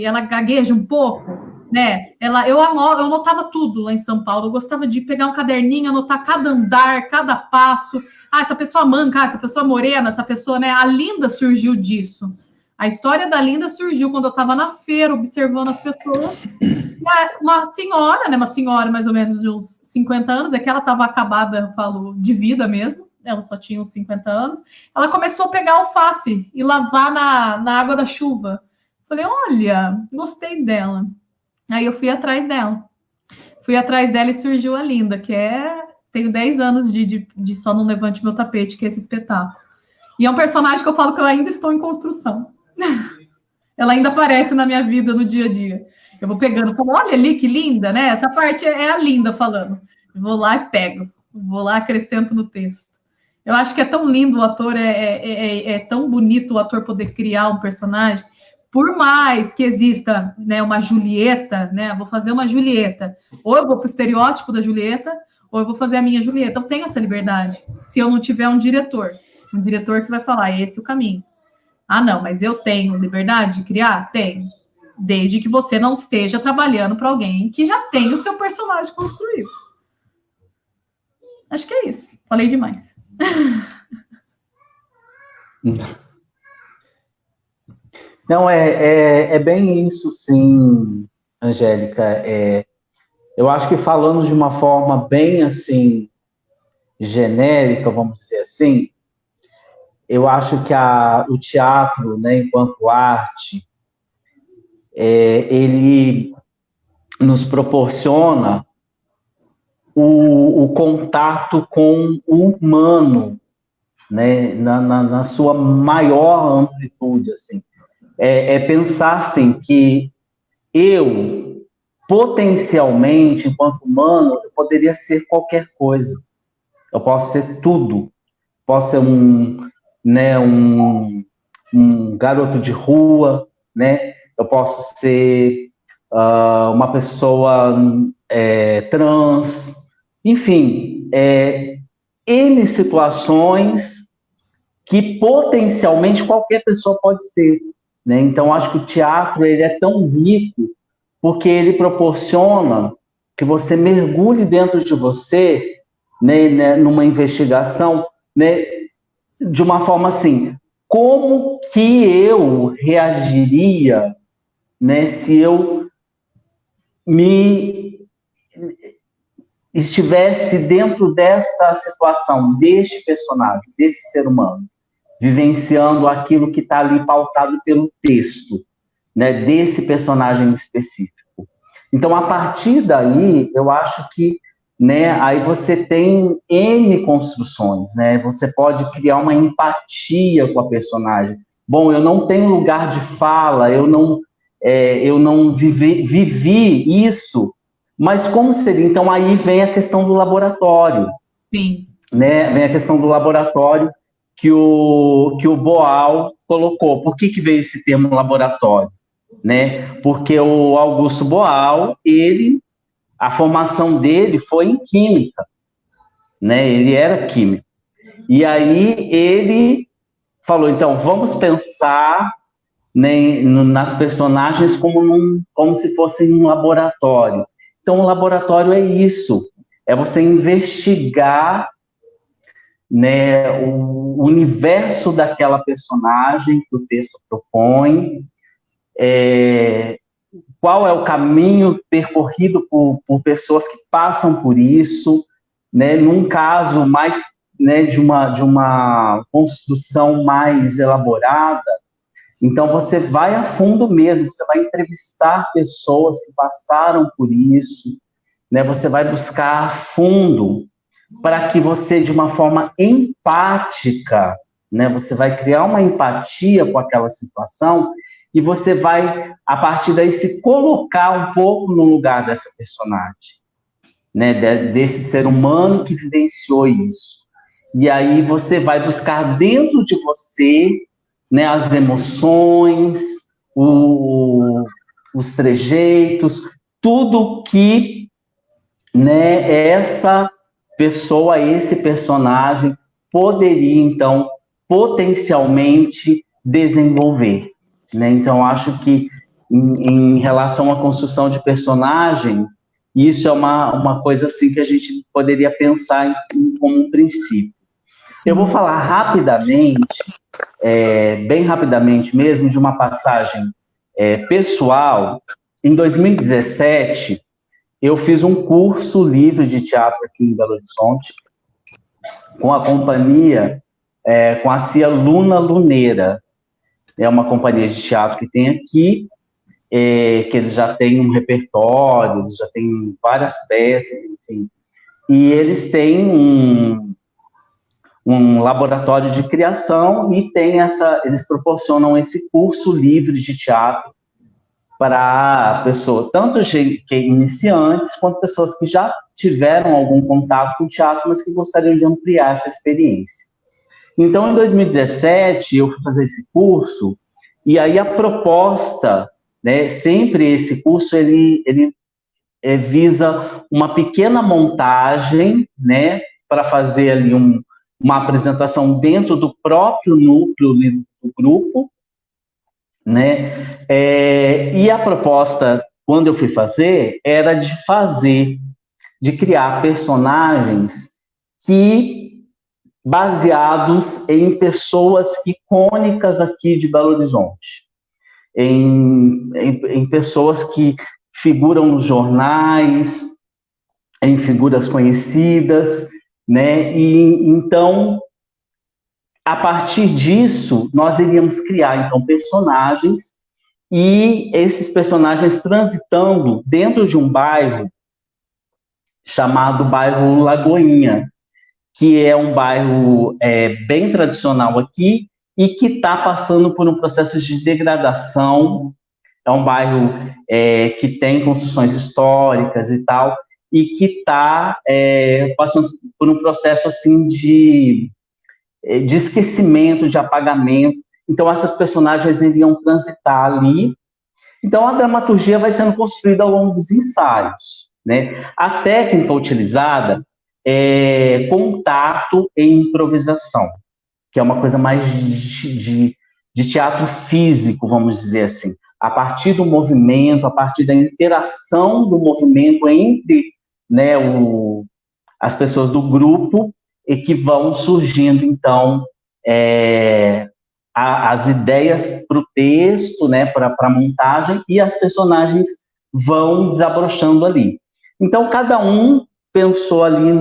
ela gagueja um pouco, né? Eu anotava tudo lá em São Paulo, eu gostava de pegar um caderninho, anotar cada andar, cada passo. Essa pessoa manca, essa pessoa morena, essa pessoa, né? A Linda surgiu disso. A história da Linda surgiu quando eu estava na feira, observando as pessoas. Uma senhora, né? Uma senhora mais ou menos de uns 50 anos, é que ela estava acabada, eu falo, de vida mesmo. Ela só tinha uns 50 anos. Ela começou a pegar alface e lavar na água da chuva. Falei, olha, gostei dela. Aí eu fui atrás dela. Fui atrás dela e surgiu a Linda, que tenho 10 anos de Só Não Levante Meu Tapete, que é esse espetáculo. E é um personagem que eu falo que eu ainda estou em construção. Ela ainda aparece na minha vida, no dia a dia. Eu vou pegando, falo, olha ali que linda, né? Essa parte é a Linda falando. Eu vou lá e pego. Vou lá, acrescento no texto. Eu acho que é tão lindo o ator, é tão bonito o ator poder criar um personagem. Por mais que exista, né, uma Julieta, né? Vou fazer uma Julieta. Ou eu vou para o estereótipo da Julieta, ou eu vou fazer a minha Julieta. Eu tenho essa liberdade. Se eu não tiver um diretor que vai falar, esse é o caminho. Ah, não, mas eu tenho liberdade de criar? Tenho. Desde que você não esteja trabalhando para alguém que já tem o seu personagem construído. Acho que é isso. Falei demais. Não, é bem isso, sim, Angélica. Eu acho que falando de uma forma bem, assim, genérica, vamos dizer assim, eu acho que o teatro, né, enquanto arte, ele nos proporciona o contato com o humano, né, na sua maior amplitude, assim. Pensar, assim, que eu, potencialmente, enquanto humano, eu poderia ser qualquer coisa. Eu posso ser tudo. Posso ser um garoto de rua, né? Eu posso ser uma pessoa trans, enfim, N situações que potencialmente qualquer pessoa pode ser, né? Então, acho que o teatro ele é tão rico porque ele proporciona que você mergulhe dentro de você, né, numa investigação, né, de uma forma assim, como que eu reagiria, né, se eu estivesse dentro dessa situação, deste personagem, desse ser humano, vivenciando aquilo que está ali pautado pelo texto, né, desse personagem específico. Então, a partir daí, eu acho que, né, aí você tem N construções, né? Você pode criar uma empatia com a personagem. Bom, eu não tenho lugar de fala, eu não vivi isso, mas como seria? Então, aí vem a questão do laboratório. Sim. Né? Vem a questão do laboratório que o Boal colocou. Por que veio esse termo laboratório? Né? Porque o Augusto Boal, a formação dele foi em química, né? Ele era químico. E aí ele falou, então, vamos pensar, né, nas personagens como se fosse um laboratório. Então, o laboratório é isso, é você investigar, né, o universo daquela personagem que o texto propõe, qual é o caminho percorrido por pessoas que passam por isso, né, num caso mais, né, de uma construção mais elaborada. Então, você vai a fundo mesmo, você vai entrevistar pessoas que passaram por isso, né, você vai buscar a fundo para que você, de uma forma empática, né, você vai criar uma empatia com aquela situação e você vai, a partir daí, se colocar um pouco no lugar dessa personagem, né, desse ser humano que vivenciou isso. E aí você vai buscar dentro de você, né, as emoções, os trejeitos, tudo que, né, essa pessoa, esse personagem poderia, então, potencialmente desenvolver. Né? Então, acho que em relação à construção de personagem, isso é uma coisa assim que a gente poderia pensar como um princípio. Eu vou falar rapidamente, bem rapidamente mesmo, de uma passagem pessoal. Em 2017, eu fiz um curso livre de teatro aqui em Belo Horizonte, com a companhia, com a Cia Luna Luneira. é uma companhia de teatro que tem aqui, que eles já têm um repertório, eles já têm várias peças, enfim. E eles têm um laboratório de criação e eles proporcionam esse curso livre de teatro para pessoas, tanto que iniciantes, quanto pessoas que já tiveram algum contato com o teatro, mas que gostariam de ampliar essa experiência. Então, em 2017, eu fui fazer esse curso, e aí a proposta, né, sempre esse curso, ele visa uma pequena montagem, né, para fazer ali uma apresentação dentro do próprio núcleo do grupo, né, e a proposta, quando eu fui fazer, era de criar personagens baseados em pessoas icônicas aqui de Belo Horizonte, em pessoas que figuram nos jornais, em figuras conhecidas, né? E então, a partir disso, nós iríamos criar então personagens, e esses personagens transitando dentro de um bairro chamado bairro Lagoinha, que é um bairro bem tradicional aqui e que está passando por um processo de degradação. É um bairro que tem construções históricas e tal, e que está passando por um processo assim de esquecimento, de apagamento. Então, essas personagens iriam transitar ali. Então, a dramaturgia vai sendo construída ao longo dos ensaios, né? A técnica utilizada é contato e improvisação, que é uma coisa mais de teatro físico, vamos dizer assim. A partir do movimento, a partir da interação do movimento entre, né, as pessoas do grupo, e que vão surgindo, então, as ideias para o texto, né, para a montagem, e as personagens vão desabrochando ali. Então, cada um pensou ali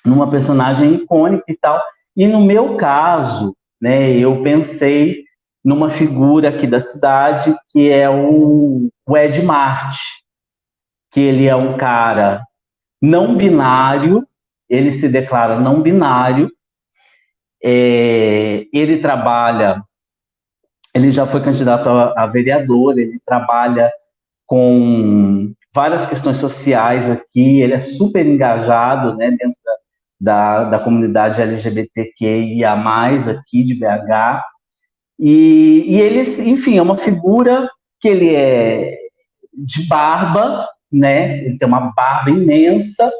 numa personagem icônica e tal, e no meu caso, né, eu pensei numa figura aqui da cidade, que é o Ed Marte, que ele é um cara não binário, ele se declara não binário, ele já foi candidato a vereador, ele trabalha com várias questões sociais aqui, ele é super engajado, né, dentro da comunidade LGBTQIA+, aqui de BH, e ele, enfim, é uma figura que ele é de barba, né, ele tem uma barba imensa,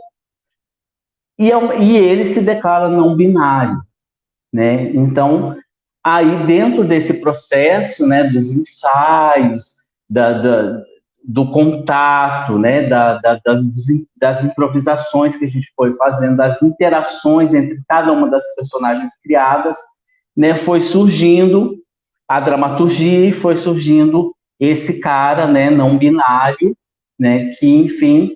e ele se declara não binário, né, então, aí dentro desse processo, né, dos ensaios, do contato, né, das improvisações que a gente foi fazendo, das interações entre cada uma das personagens criadas, né, foi surgindo a dramaturgia e foi surgindo esse cara, né, não binário, né, que, enfim,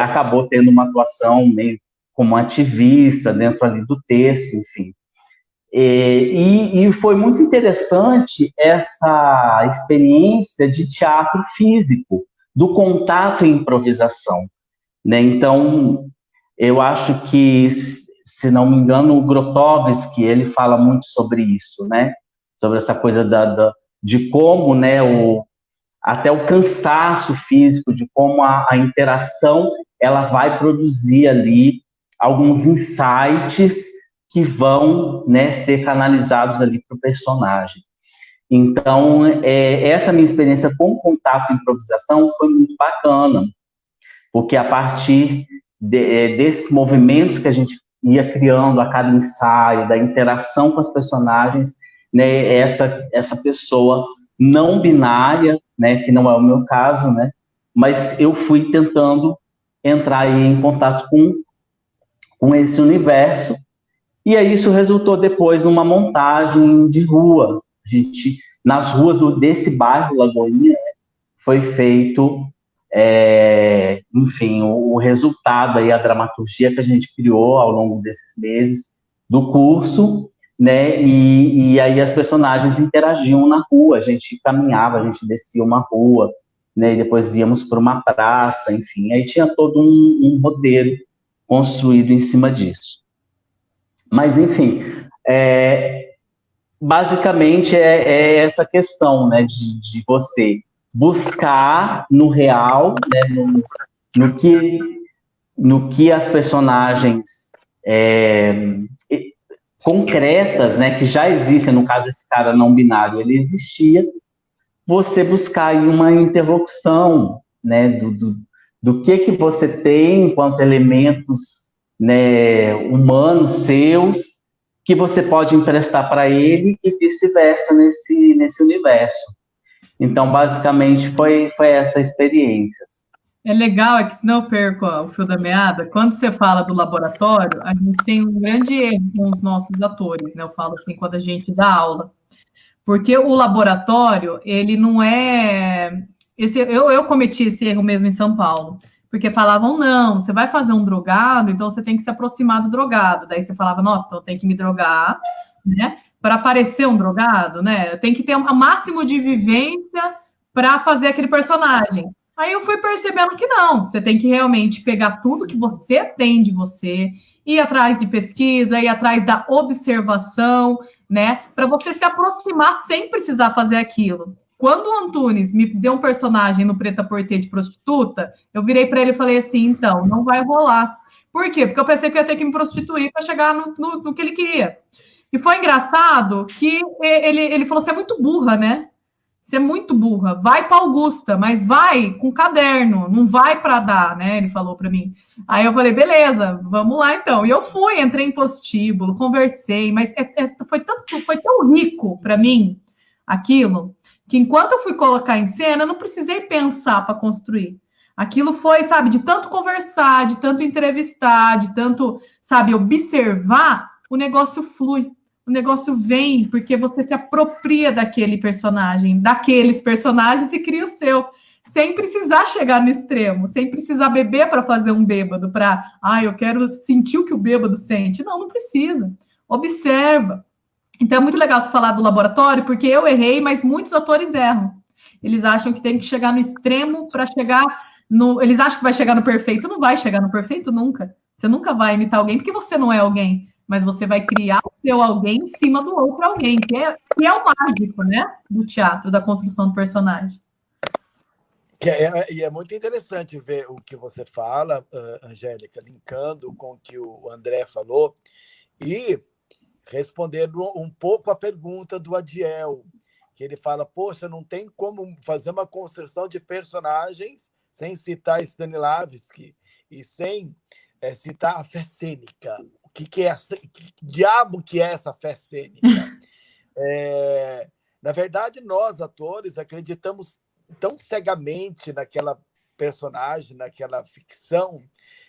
acabou tendo uma atuação meio como ativista dentro ali do texto, enfim. E foi muito interessante essa experiência de teatro físico, do contato e improvisação, né? Então, eu acho que, se não me engano, o Grotowski, ele fala muito sobre isso, né? Sobre essa coisa de como, né, até o cansaço físico, de como a interação ela vai produzir ali alguns insights que vão, né, ser canalizados ali para o personagem. Então, essa minha experiência com contato e improvisação foi muito bacana, porque a partir desses movimentos que a gente ia criando a cada ensaio, da interação com as personagens, né, essa pessoa não binária, né, que não é o meu caso, né, mas eu fui tentando entrar aí em contato com esse universo. E aí isso resultou depois numa montagem de rua. A gente, nas ruas desse bairro Lagoinha, foi feito, enfim, o resultado aí, a dramaturgia que a gente criou ao longo desses meses do curso, né? E aí as personagens interagiam na rua, a gente caminhava, a gente descia uma rua, né? E depois íamos para uma praça, enfim. Aí tinha todo um roteiro construído em cima disso. Mas, enfim, basicamente é essa questão, né? De você buscar no real, né? No que as personagens concretas, né, que já existem, no caso esse cara não binário, ele existia, você buscar aí uma interlocução, né, do que você tem enquanto elementos, né, humanos seus, que você pode emprestar para ele e vice-versa nesse universo. Então, basicamente, foi essa experiência. É legal, é que senão eu perco o fio da meada. Quando você fala do laboratório, a gente tem um grande erro com os nossos atores, né? Eu falo assim, quando a gente dá aula. Porque o laboratório, ele não é... Eu cometi esse erro mesmo em São Paulo. Porque falavam, não, você vai fazer um drogado, então você tem que se aproximar do drogado. Daí você falava, nossa, então eu tenho que me drogar, né? Para parecer um drogado, né? Eu tenho que ter o máximo de vivência para fazer aquele personagem. Aí eu fui percebendo que não, você tem que realmente pegar tudo que você tem de você, ir atrás de pesquisa, ir atrás da observação, né? Para você se aproximar sem precisar fazer aquilo. Quando o Antunes me deu um personagem no Preta Porter de prostituta, eu virei para ele e falei assim, então, não vai rolar. Por quê? Porque eu pensei que eu ia ter que me prostituir para chegar no que ele queria. E foi engraçado que ele falou, você é muito burra, né? Você é muito burra, vai para Augusta, mas vai com caderno, não vai para dar, né? Ele falou para mim. Aí eu falei, beleza, vamos lá então. E eu fui, entrei em prostíbulo, conversei, mas foi tão rico para mim aquilo, que enquanto eu fui colocar em cena, eu não precisei pensar para construir. Aquilo foi, sabe, de tanto conversar, de tanto entrevistar, de tanto, sabe, observar, o negócio flui. O negócio vem porque você se apropria daquele personagem, daqueles personagens e cria o seu, sem precisar chegar no extremo, sem precisar beber para fazer um bêbado, para, eu quero sentir o que o bêbado sente. Não, não precisa. Observa. Então é muito legal você falar do laboratório, porque eu errei, mas muitos atores erram. Eles acham que tem que chegar no extremo para chegar no... Eles acham que vai chegar no perfeito. Não vai chegar no perfeito nunca. Você nunca vai imitar alguém, porque você não é alguém. Mas você vai criar o seu alguém em cima do outro alguém, que é o mágico, né? Do teatro, da construção do personagem. E é muito interessante ver o que você fala, Angélica, linkando com o que o André falou, e respondendo um pouco a pergunta do Adiel, que ele fala, poxa, não tem como fazer uma construção de personagens sem citar Stanislavski e sem citar a fé cênica. Que diabo que é essa fé cênica? Na verdade, nós, atores, acreditamos tão cegamente naquela personagem, naquela ficção,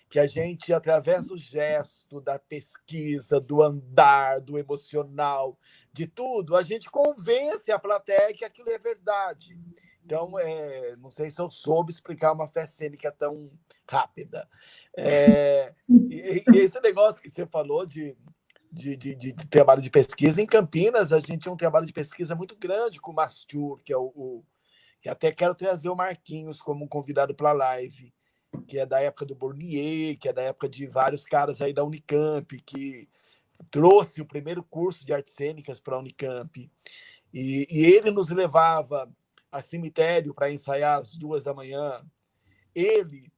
que a gente, através do gesto, da pesquisa, do andar, do emocional, de tudo, a gente convence a plateia que aquilo é verdade. Então, não sei se eu soube explicar uma fé cênica tão rápida. E esse negócio que você falou de trabalho de pesquisa, em Campinas, a gente tinha um trabalho de pesquisa muito grande com o Mastur, que até quero trazer o Marquinhos como um convidado para a live, que é da época do Bournier, que é da época de vários caras aí da Unicamp, que trouxe o primeiro curso de artes cênicas para a Unicamp. E ele nos levava a cemitério para ensaiar às 2h. Ele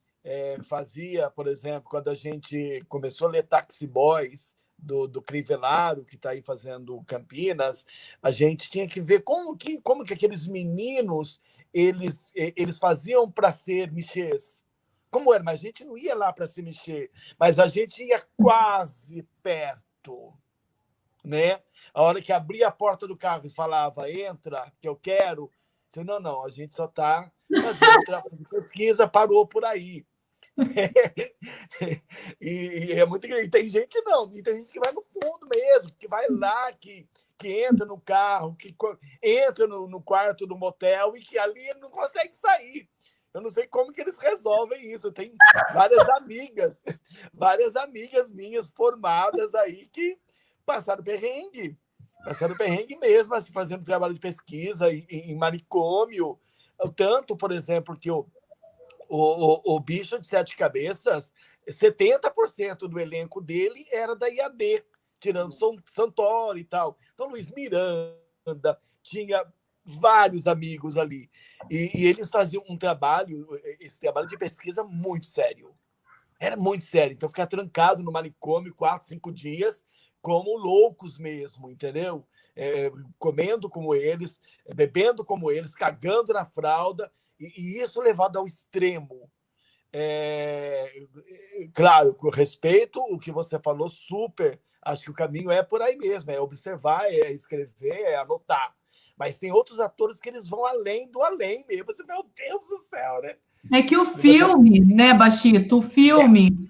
fazia, por exemplo, quando a gente começou a ler Taxi Boys, do Crivellaro, que está aí fazendo Campinas, a gente tinha que ver como que aqueles meninos eles faziam para ser michês. Como era? Mas a gente não ia lá para se mexer, mas a gente ia quase perto, né? A hora que abria a porta do carro e falava, entra, que eu quero, não, a gente só está fazendo trabalho de pesquisa, parou por aí. E é muito grande. Tem gente não, e tem gente que vai no fundo mesmo, que vai lá, que entra no carro, que entra no quarto do motel e que ali ele não consegue sair. Eu não sei como que eles resolvem isso. Tem várias amigas minhas formadas aí que passaram perrengue. passando perrengue mesmo, assim, fazendo trabalho de pesquisa em manicômio. Tanto, por exemplo, que o Bicho de Sete Cabeças, 70% do elenco dele era da IAD, tirando Santoro e tal. Então, Luiz Miranda, tinha vários amigos ali. E eles faziam esse trabalho de pesquisa muito sério. Era muito sério. Então, ficar trancado no manicômio 4, 5 dias, como loucos mesmo, entendeu? Comendo como eles, bebendo como eles, cagando na fralda, e isso levado ao extremo. Claro, com respeito o que você falou, super. Acho que o caminho é por aí mesmo, é observar, é escrever, é anotar. Mas tem outros atores que eles vão além do além mesmo. Você, meu Deus do céu, né? É que o filme, né, Bachito? O filme,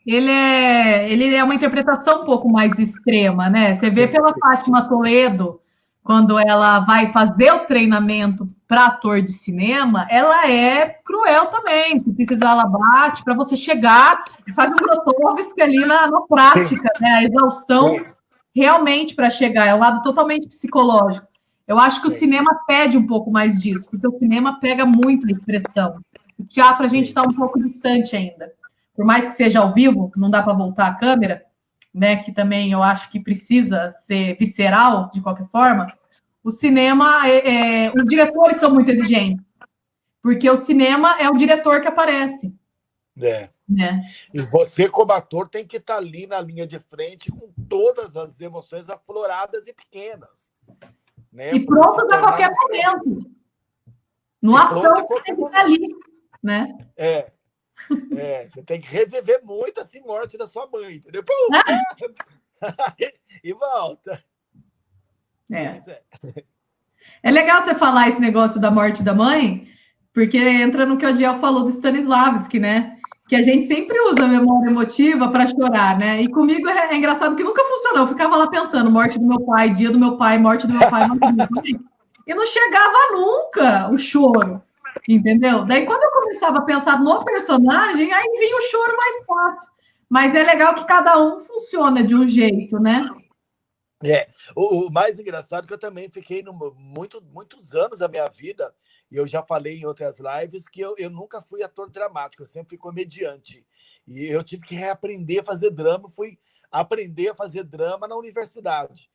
ele é uma interpretação um pouco mais extrema, né? Você vê pela Fátima Toledo, quando ela vai fazer o treinamento para ator de cinema, ela é cruel também. Se precisar, ela bate para você chegar e faz um Grotowski ali na prática, né? A exaustão realmente para chegar, é um lado totalmente psicológico. Eu acho que o cinema pede um pouco mais disso, porque o cinema pega muito a expressão. O teatro a gente está um pouco distante ainda. Por mais que seja ao vivo, não dá para voltar a câmera, né? Que também eu acho que precisa ser visceral de qualquer forma. O cinema, os diretores são muito exigentes, porque o cinema é o diretor que aparece. Né? E você, como ator, tem que estar ali na linha de frente com todas as emoções afloradas e pequenas. Né? E pronto a qualquer momento. No ação, você tem que estar ali. Né? Você tem que reviver muito assim, morte da sua mãe, entendeu? E volta. É legal você falar esse negócio da morte da mãe, porque entra no que o Adiel falou do Stanislavski, né? Que a gente sempre usa a memória emotiva para chorar, né? E comigo é engraçado que nunca funcionou. Eu ficava lá pensando, morte do meu pai, dia do meu pai, morte do meu pai, morte do meu pai. E não chegava nunca o choro, entendeu? Daí quando eu começava a pensar no personagem, aí vinha o choro mais fácil. Mas é legal que cada um funciona de um jeito, né? O mais engraçado é que eu também fiquei muitos anos da minha vida, e eu já falei em outras lives, que eu nunca fui ator dramático, eu sempre fui comediante. E eu tive que reaprender a fazer drama, fui aprender a fazer drama na universidade.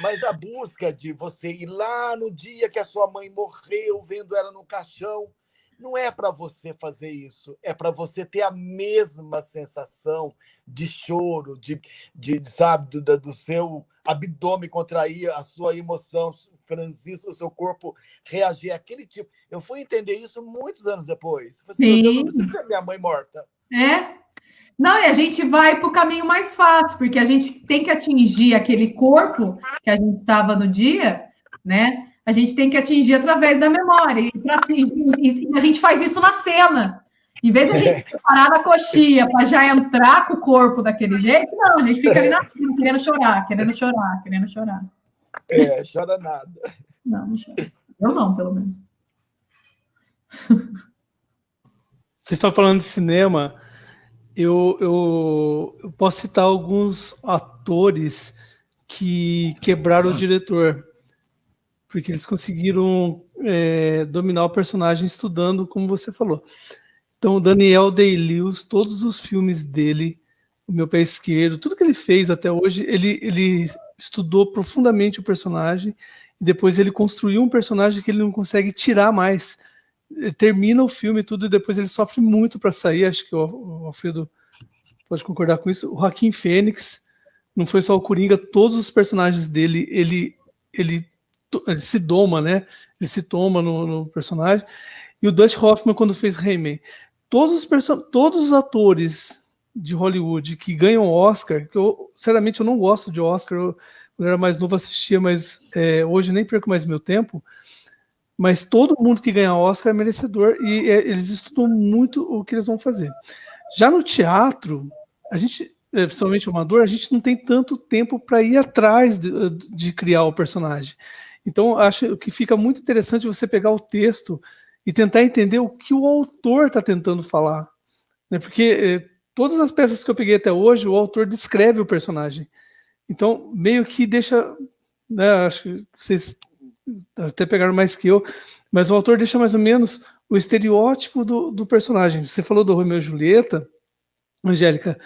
Mas a busca de você ir lá no dia que a sua mãe morreu, vendo ela no caixão, não é para você fazer isso, é para você ter a mesma sensação de choro, sabe, do seu abdômen contrair, a sua emoção franzir, o seu corpo reagir àquele tipo. Eu fui entender isso muitos anos depois. Eu falei, meu Deus, não precisa ter minha mãe morta. Não, e a gente vai para o caminho mais fácil, porque a gente tem que atingir aquele corpo que a gente estava no dia, né? A gente tem que atingir através da memória. E a gente faz isso na cena. Em vez de a gente parar na coxinha para já entrar com o corpo daquele jeito, não, a gente fica ali na cena, querendo chorar, querendo chorar, querendo chorar. Chora nada. Não chora. Eu não, pelo menos. Vocês estão falando de cinema. Eu posso citar alguns atores que quebraram o diretor, porque eles conseguiram dominar o personagem estudando, como você falou. Então, o Daniel Day-Lewis, todos os filmes dele, O Meu Pé Esquerdo, tudo que ele fez até hoje, ele estudou profundamente o personagem e depois ele construiu um personagem que ele não consegue tirar mais. Termina o filme e tudo, e depois ele sofre muito para sair. Acho que o Alfredo pode concordar com isso. O Joaquim Fênix, não foi só o Coringa, todos os personagens dele, ele se doma, né? Ele se toma no personagem. E o Dustin Hoffman, quando fez Rayman, todos os atores de Hollywood que ganham Oscar, que eu, sinceramente, eu não gosto de Oscar, quando eu era mais novo assistia, mas hoje nem perco mais meu tempo. Mas todo mundo que ganha Oscar é merecedor e eles estudam muito o que eles vão fazer. Já no teatro, a gente, principalmente o amador, a gente não tem tanto tempo para ir atrás de criar o personagem. Então, acho que fica muito interessante você pegar o texto e tentar entender o que o autor está tentando falar. Né? Porque todas as peças que eu peguei até hoje, o autor descreve o personagem. Então, meio que deixa, né, acho que vocês até pegaram mais que eu, mas o autor deixa mais ou menos o estereótipo do personagem. Você falou do Romeu e Julieta, Angélica,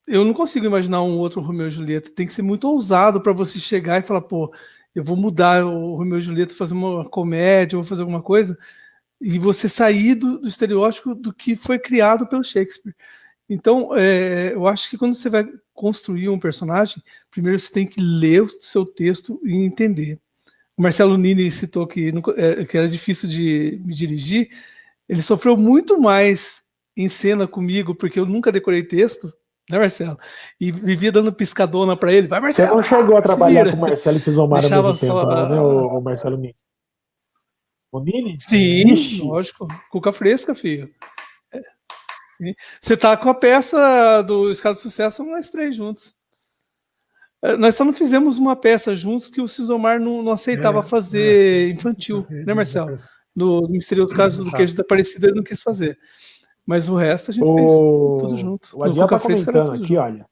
eu não consigo imaginar um outro Romeu e Julieta. Tem que ser muito ousado para você chegar e falar, pô, eu vou mudar o Romeu e Julieta, fazer uma comédia, vou fazer alguma coisa, e você sair do estereótipo do que foi criado pelo Shakespeare. Então, eu acho que quando você vai construir um personagem, primeiro você tem que ler o seu texto e entender. O Marcelo Nini citou que era difícil de me dirigir. Ele sofreu muito mais em cena comigo, porque eu nunca decorei texto, né, Marcelo? E vivia dando piscadona para ele. Vai, Marcelo! Você não chegou a trabalhar com o Marcelo e Sizomar ao mesmo tempo, não, né, o Marcelo Nini? O Nini? Sim, Ixi. Lógico. Cuca fresca, filho. Sim. Você tá com a peça do Escada do Sucesso, nós três juntos. Nós só não fizemos uma peça juntos que o Sizomar não aceitava fazer infantil, né, Marcelo? No Misterioso Caso do Queijo Desaparecido ele não quis fazer. Mas o resto a gente fez tudo junto. O Adiel tá comentando aqui, olha.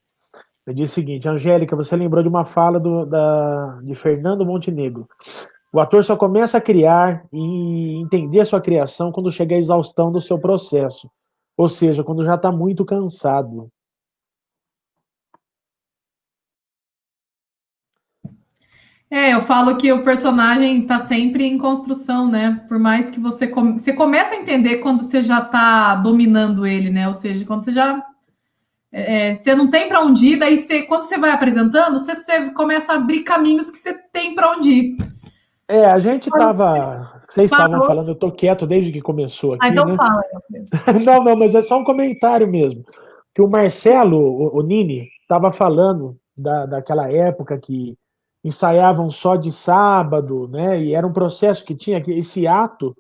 Ele diz o seguinte: Angélica, você lembrou de uma fala de Fernando Montenegro. O ator só começa a criar e entender a sua criação quando chega à exaustão do seu processo. Ou seja, quando já está muito cansado. Eu falo que o personagem está sempre em construção, né? Por mais que você começa a entender quando você já está dominando ele, né? Ou seja, quando você já você não tem para onde ir, daí quando você vai apresentando, você começa a abrir caminhos que você tem para onde ir. A gente estava. Vocês estavam falando, eu tô quieto desde que começou aqui. Então né? fala. Não, mas é só um comentário mesmo. Que o Marcelo, o Nini, estava falando daquela época que ensaiavam só de sábado, né? E era um processo que tinha esse ato.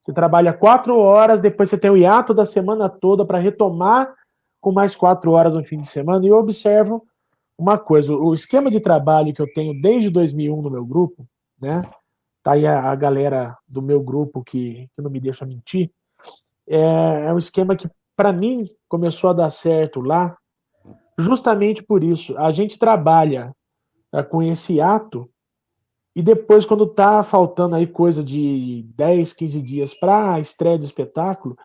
Você trabalha 4 horas, depois você tem o hiato da semana toda para retomar com mais 4 horas no fim de semana. E eu observo uma coisa: o esquema de trabalho que eu tenho desde 2001 no meu grupo, né? Tá aí a galera do meu grupo que não me deixa mentir. É um esquema que, para mim, começou a dar certo lá, justamente por isso. A gente trabalha com esse ato e depois, quando tá faltando aí coisa de 10, 15 dias para a estreia do espetáculo,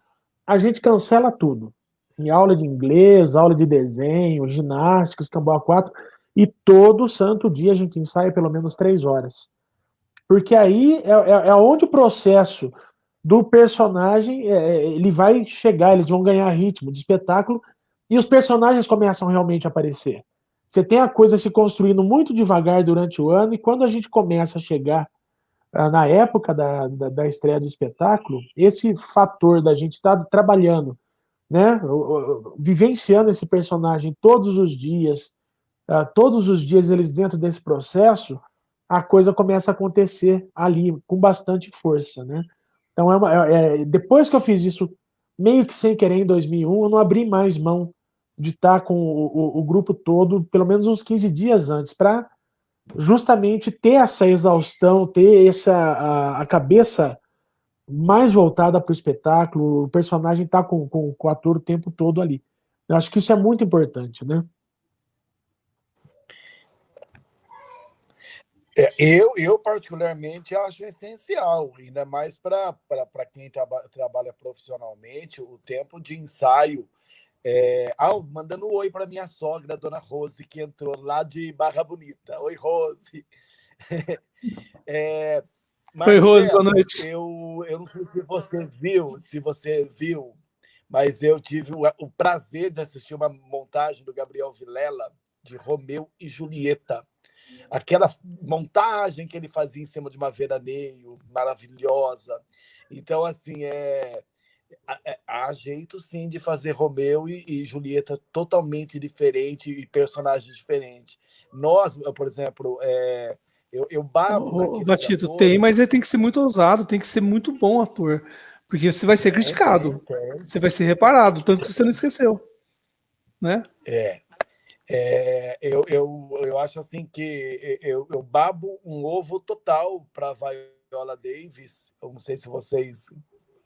a gente cancela tudo. Em aula de inglês, aula de desenho, ginástica, escambau 4, e todo santo dia a gente ensaia pelo menos 3 horas. Porque aí é onde o processo do personagem ele vai chegar, eles vão ganhar ritmo de espetáculo e os personagens começam realmente a aparecer. Você tem a coisa se construindo muito devagar durante o ano e quando a gente começa a chegar na época da estreia do espetáculo, esse fator da gente estar trabalhando, né, vivenciando esse personagem todos os dias eles dentro desse processo, a coisa começa a acontecer ali com bastante força, né? Então, depois que eu fiz isso meio que sem querer em 2001, eu não abri mais mão de estar com o grupo todo, pelo menos uns 15 dias antes, para justamente ter essa exaustão, ter a cabeça mais voltada para o espetáculo, o personagem tá com o ator o tempo todo ali. Eu acho que isso é muito importante, né? Eu particularmente acho essencial, ainda mais para quem trabalha profissionalmente, o tempo de ensaio. Mandando um oi para minha sogra, dona Rose, que entrou lá de Barra Bonita. Oi, Rose. Oi, Rose, boa noite. Eu não sei se você viu, mas eu tive o prazer de assistir uma montagem do Gabriel Vilela de Romeu e Julieta. Aquela montagem que ele fazia em cima de uma veraneio maravilhosa. Então, assim, há jeito, sim, de fazer Romeu e Julieta totalmente diferente e personagens diferentes. Nós, por exemplo, eu babo Batito, atores. tem, mas ele tem que ser muito ousado, tem que ser muito bom ator. Porque você vai ser criticado. Você vai ser reparado, tanto que você não esqueceu. Né? Eu acho assim que eu babo um ovo total para Viola Davis. Eu não sei se vocês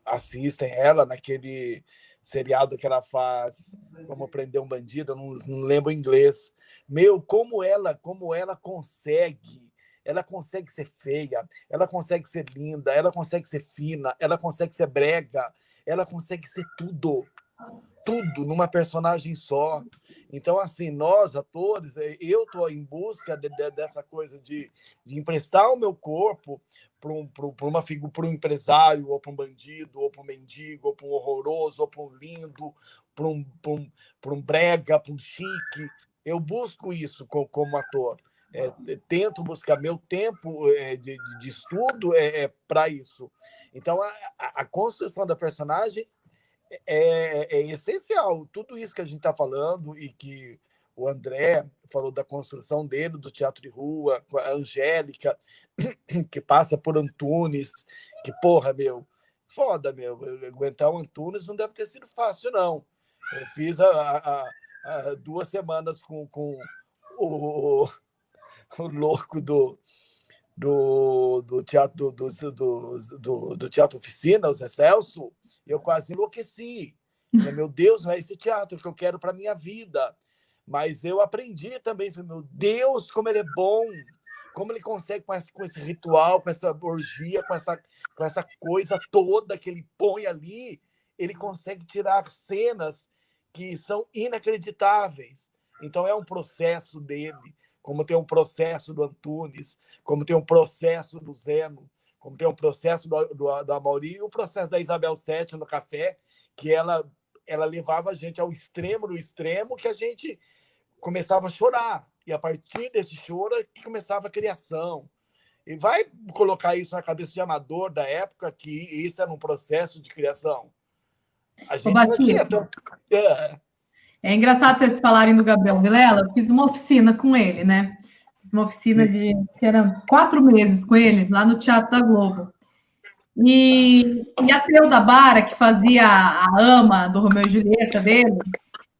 assistem ela naquele seriado que ela faz, Como Prender um Bandido, eu não lembro em inglês. Meu, como ela consegue. Ela consegue ser feia, ela consegue ser linda, ela consegue ser fina, ela consegue ser brega, ela consegue ser tudo numa personagem só. Então, assim, nós, atores, eu estou em busca dessa coisa de emprestar o meu corpo para um empresário, ou para um bandido, ou para um mendigo, ou para um horroroso, ou para um lindo, para um brega, para um chique. Eu busco isso como ator. Tento buscar meu tempo de estudo para isso. Então, a construção da personagem é essencial. Tudo isso que a gente está falando e que o André falou da construção dele, do teatro de rua, com a Angélica, que passa por Antunes, que, porra, meu, foda, meu. Aguentar o Antunes não deve ter sido fácil, não. Eu fiz 2 semanas com o louco do teatro do Teatro Oficina, o Zé Celso, eu quase enlouqueci. Falei, meu Deus, não é esse teatro que eu quero para minha vida. Mas eu aprendi também, falei, meu Deus, como ele é bom, como ele consegue com esse ritual, com essa orgia, com essa coisa toda que ele põe ali, ele consegue tirar cenas que são inacreditáveis. Então é um processo dele, como tem um processo do Antunes, como tem um processo do Zeno, como tem um processo do Amaury, e o processo da Isabel VII no Café, que ela levava a gente ao extremo do extremo, que a gente começava a chorar. E a partir desse choro que começava a criação. E vai colocar isso na cabeça de amador da época, que isso era um processo de criação. A gente não tinha... É engraçado vocês falarem do Gabriel Vilela. Eu fiz uma oficina com ele, né? Fiz uma oficina que eram 4 meses com ele, lá no Teatro da Globo. E a Teuda Bara, que fazia a ama do Romeu e Julieta dele,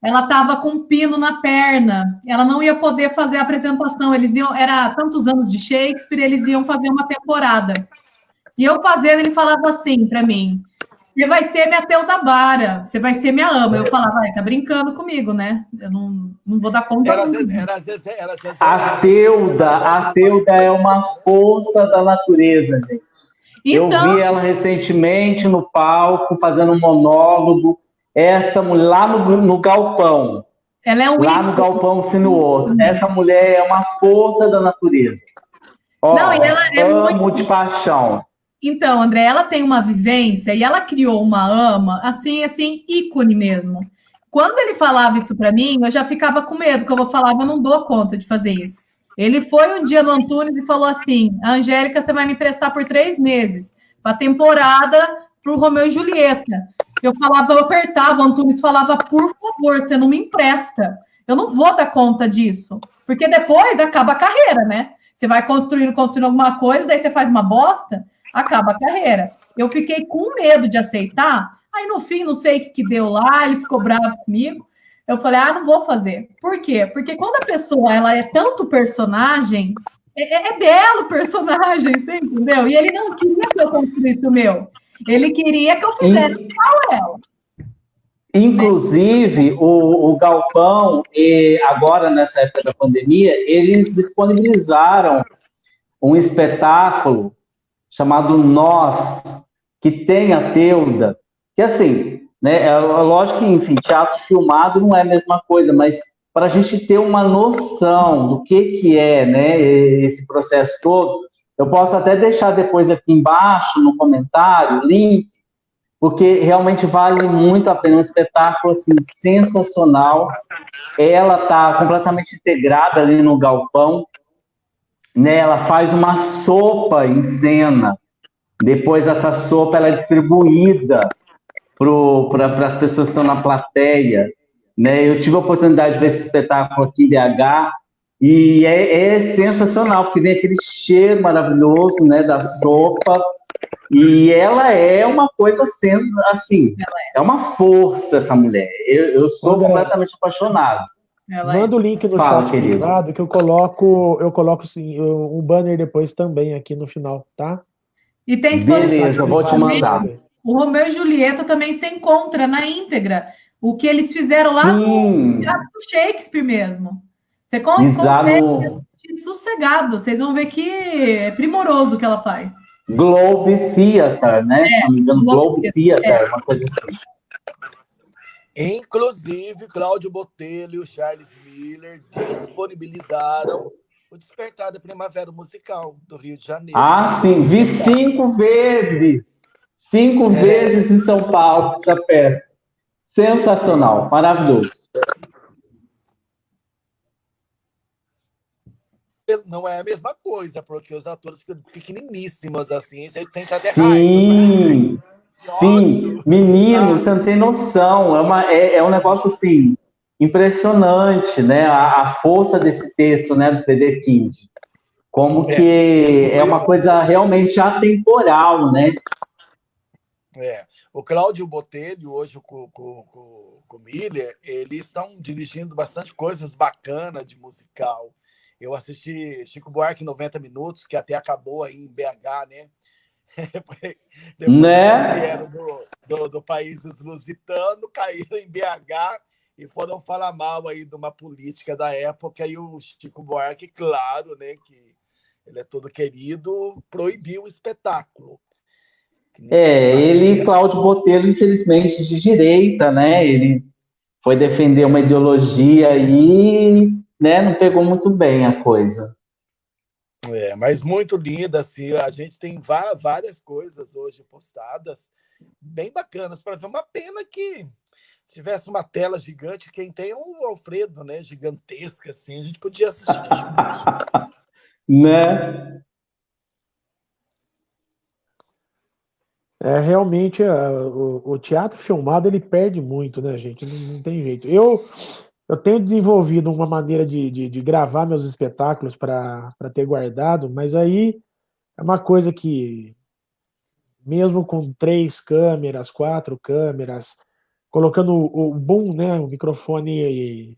ela estava com um pino na perna. Ela não ia poder fazer a apresentação. Era tantos anos de Shakespeare, eles iam fazer uma temporada. E eu fazendo, ele falava assim para mim: você vai ser minha Teuda Bara, você vai ser minha ama. Eu falava, tá brincando comigo, né? Eu não vou dar conta. A Teuda é uma força da natureza, gente. Então, eu vi ela recentemente no palco, fazendo um monólogo. Essa mulher, lá no galpão. Ela é lá no galpão Sinuoso. Essa mulher é uma força da natureza. Não, e ela é amo de paixão. Então, André, ela tem uma vivência e ela criou uma ama, assim, ícone mesmo. Quando ele falava isso para mim, eu já ficava com medo, porque eu falava, eu não dou conta de fazer isso. Ele foi um dia no Antunes e falou assim: Angélica, você vai me emprestar por 3 meses para a temporada para o Romeu e Julieta. Eu falava, eu apertava, o Antunes falava, por favor, você não me empresta. Eu não vou dar conta disso. Porque depois acaba a carreira, né? Você vai construindo alguma coisa, daí você faz uma bosta, acaba a carreira. Eu fiquei com medo de aceitar. Aí, no fim, não sei o que deu lá, ele ficou bravo comigo. Eu falei, não vou fazer. Por quê? Porque quando a pessoa ela é tanto personagem, é dela o personagem, você entendeu? E ele não queria que eu construísse o meu. Ele queria que eu fizesse igual ela. Inclusive, o Galpão, agora nessa época da pandemia, eles disponibilizaram um espetáculo chamado Nós, que tem a Teuda, que assim, né, é lógico que, enfim, teatro filmado não é a mesma coisa, mas para a gente ter uma noção do que é, né, esse processo todo, eu posso até deixar depois aqui embaixo, no comentário, o link, porque realmente vale muito a pena, um espetáculo assim, sensacional. Ela está completamente integrada ali no galpão, né? Ela faz uma sopa em cena, depois essa sopa ela é distribuída para as pessoas que estão na plateia, né? Eu tive a oportunidade de ver esse espetáculo aqui em BH, e é sensacional, porque tem aquele cheiro maravilhoso, né, da sopa, e ela é uma coisa assim, é uma força essa mulher. Eu sou completamente apaixonado. Manda o link no chat privado que eu coloco sim, um banner depois também aqui no final, tá? E tem beleza, eu vou te mandar. O Romeu e Julieta também se encontra na íntegra. O que eles fizeram lá no Teatro do Shakespeare mesmo. Você consegue sossegado. Vocês vão ver que é primoroso o que ela faz. Globe Theater, né? Se não me engano, Globe Theater, uma coisa assim. Inclusive, Cláudio Botelho e o Charles Miller disponibilizaram o Despertar da Primavera Musical do Rio de Janeiro. Ah, sim, vi 5 vezes. 5 vezes em São Paulo essa peça. Sensacional, maravilhoso. Não é a mesma coisa, porque os atores ficam pequeniníssimos, assim, você tem até raiva. Sim, menino, você não tem noção. É um negócio, assim, impressionante, né? A força desse texto, né, do P.D. King. Como que é uma coisa realmente atemporal, né? O Cláudio Botelho, hoje com o Miller, eles estão dirigindo bastante coisas bacanas de musical. Eu assisti Chico Buarque 90 Minutos, que até acabou aí em BH, né? Depois né? Eles vieram do país lusitano, caíram em BH e foram falar mal aí de uma política da época. E o Chico Buarque, claro, né, que ele é todo querido, proibiu o espetáculo. Ele, Cláudio Botelho, infelizmente, de direita, né? Ele foi defender uma ideologia aí, né? Não pegou muito bem a coisa. Mas muito linda, assim. A gente tem várias coisas hoje postadas, bem bacanas para ver. Uma pena que se tivesse uma tela gigante, quem tem é o Alfredo, né? Gigantesca, assim, a gente podia assistir juntos. Né? Realmente, o teatro filmado, ele perde muito, né, gente? Não tem jeito. Eu tenho desenvolvido uma maneira de gravar meus espetáculos para ter guardado, mas aí é uma coisa que, mesmo com 3 câmeras, 4 câmeras, colocando o boom, né, o microfone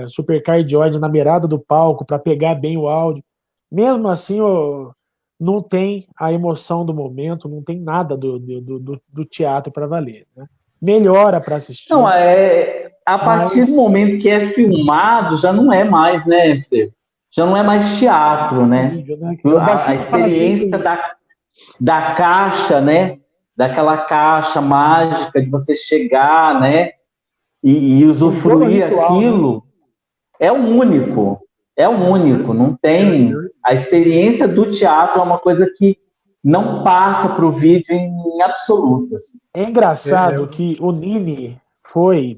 super cardioide na beirada do palco para pegar bem o áudio, mesmo assim, não tem a emoção do momento, não tem nada do teatro para valer, né? Melhora para assistir. Não, a partir do momento que é filmado, já não é mais, né, Fê? Já não é mais teatro, né? Vídeo, né? A experiência da caixa, né? Daquela caixa mágica de você chegar, né? E usufruir ritual, aquilo, né? É o único. É o único. Não tem. A experiência do teatro é uma coisa que não passa para o vídeo em absoluto. Assim. É engraçado que o Nini foi,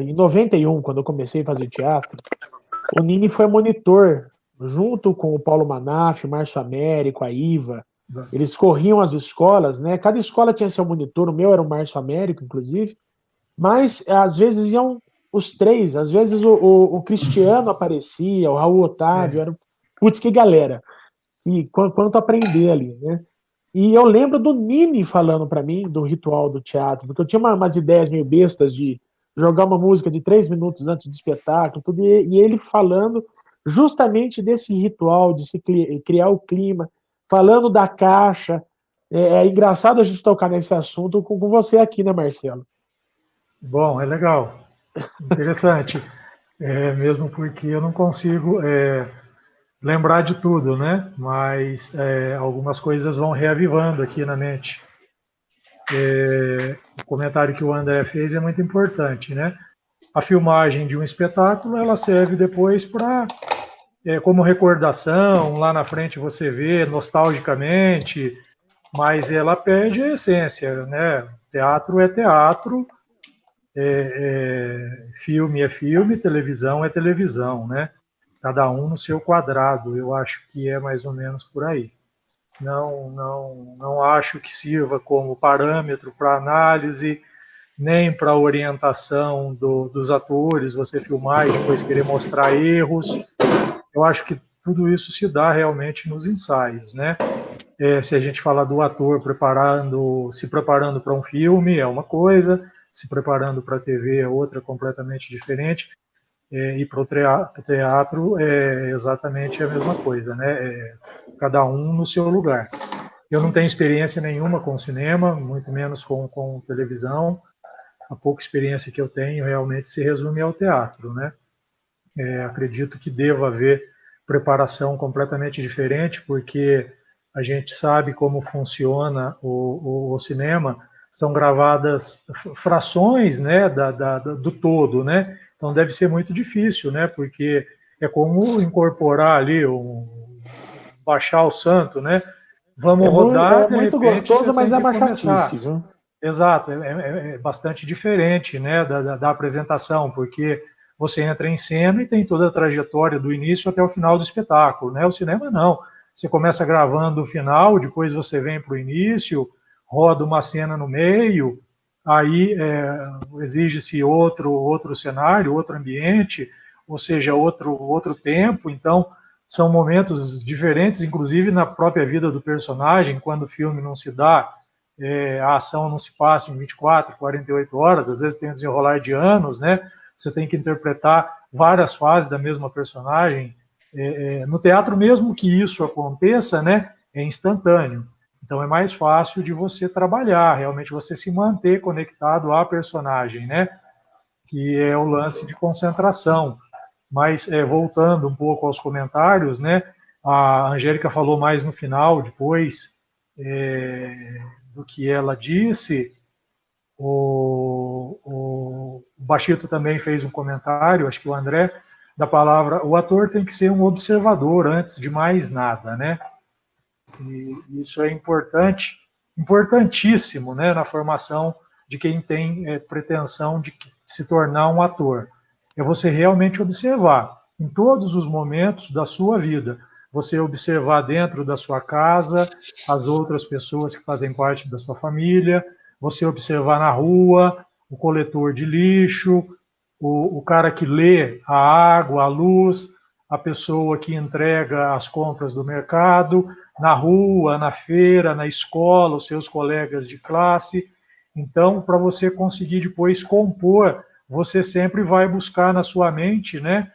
em 91, quando eu comecei a fazer teatro, o Nini foi monitor, junto com o Paulo Manaf, o Márcio Américo, a Iva. Eles corriam as escolas, né? Cada escola tinha seu monitor, o meu era o Márcio Américo, inclusive, mas às vezes iam os 3, às vezes o Cristiano aparecia, o Raul Otávio, era, putz, que galera. E quanto aprender ali, né? E eu lembro do Nini falando para mim do ritual do teatro, porque eu tinha umas ideias meio bestas de jogar uma música de 3 minutos antes do espetáculo, tudo, e ele falando justamente desse ritual, de se criar o clima, falando da caixa. É engraçado a gente tocar nesse assunto com você aqui, né, Marcelo? Bom, é legal. Interessante. Mesmo porque eu não consigo lembrar de tudo, né? Mas algumas coisas vão reavivando aqui na mente. O comentário que o André fez é muito importante, né? A filmagem de um espetáculo, ela serve depois para como recordação, lá na frente você vê nostalgicamente, mas ela perde a essência, né? Teatro é teatro, filme é filme, televisão é televisão, né? Cada um no seu quadrado, eu acho que é mais ou menos por aí. Não acho que sirva como parâmetro para análise, nem para orientação dos atores, você filmar e depois querer mostrar erros. Eu acho que tudo isso se dá realmente nos ensaios, né? Se a gente falar do ator se preparando para um filme, é uma coisa, se preparando para a TV é outra completamente diferente, e para o teatro é exatamente a mesma coisa, né? Cada um no seu lugar. Eu não tenho experiência nenhuma com cinema, muito menos com televisão. A pouca experiência que eu tenho realmente se resume ao teatro, né? Acredito que deva haver preparação completamente diferente, porque a gente sabe como funciona o cinema, são gravadas frações, né, do todo, né? Então deve ser muito difícil, né? Porque é como incorporar ali, baixar o santo, né? Vamos rodar, de muito repente gostoso, você mas tem é que uma começar. chatice, viu? Exato, é bastante diferente, né, da apresentação, porque você entra em cena e tem toda a trajetória do início até o final do espetáculo, né? O cinema não. Você começa gravando o final, depois você vem para o início, roda uma cena no meio, aí exige-se outro cenário, outro ambiente, ou seja, outro tempo. Então, são momentos diferentes, inclusive na própria vida do personagem, quando o filme não se dá, a ação não se passa em 24, 48 horas, às vezes tem um desenrolar de anos, né? Você tem que interpretar várias fases da mesma personagem. No teatro, mesmo que isso aconteça, né, é instantâneo. Então é mais fácil de você trabalhar, realmente você se manter conectado à personagem, né? Que é o lance de concentração. Mas voltando um pouco aos comentários, né? A Angélica falou mais no final, depois do que ela disse. O Bachito também fez um comentário, acho que o André, da palavra, o ator tem que ser um observador antes de mais nada, né? E isso é importante, importantíssimo, né, na formação de quem tem pretensão de se tornar um ator. É você realmente observar, em todos os momentos da sua vida, você observar dentro da sua casa as outras pessoas que fazem parte da sua família, você observar na rua o coletor de lixo, o cara que lê a água, a luz, a pessoa que entrega as compras do mercado, na rua, na feira, na escola, os seus colegas de classe. Então, para você conseguir depois compor, você sempre vai buscar na sua mente, né,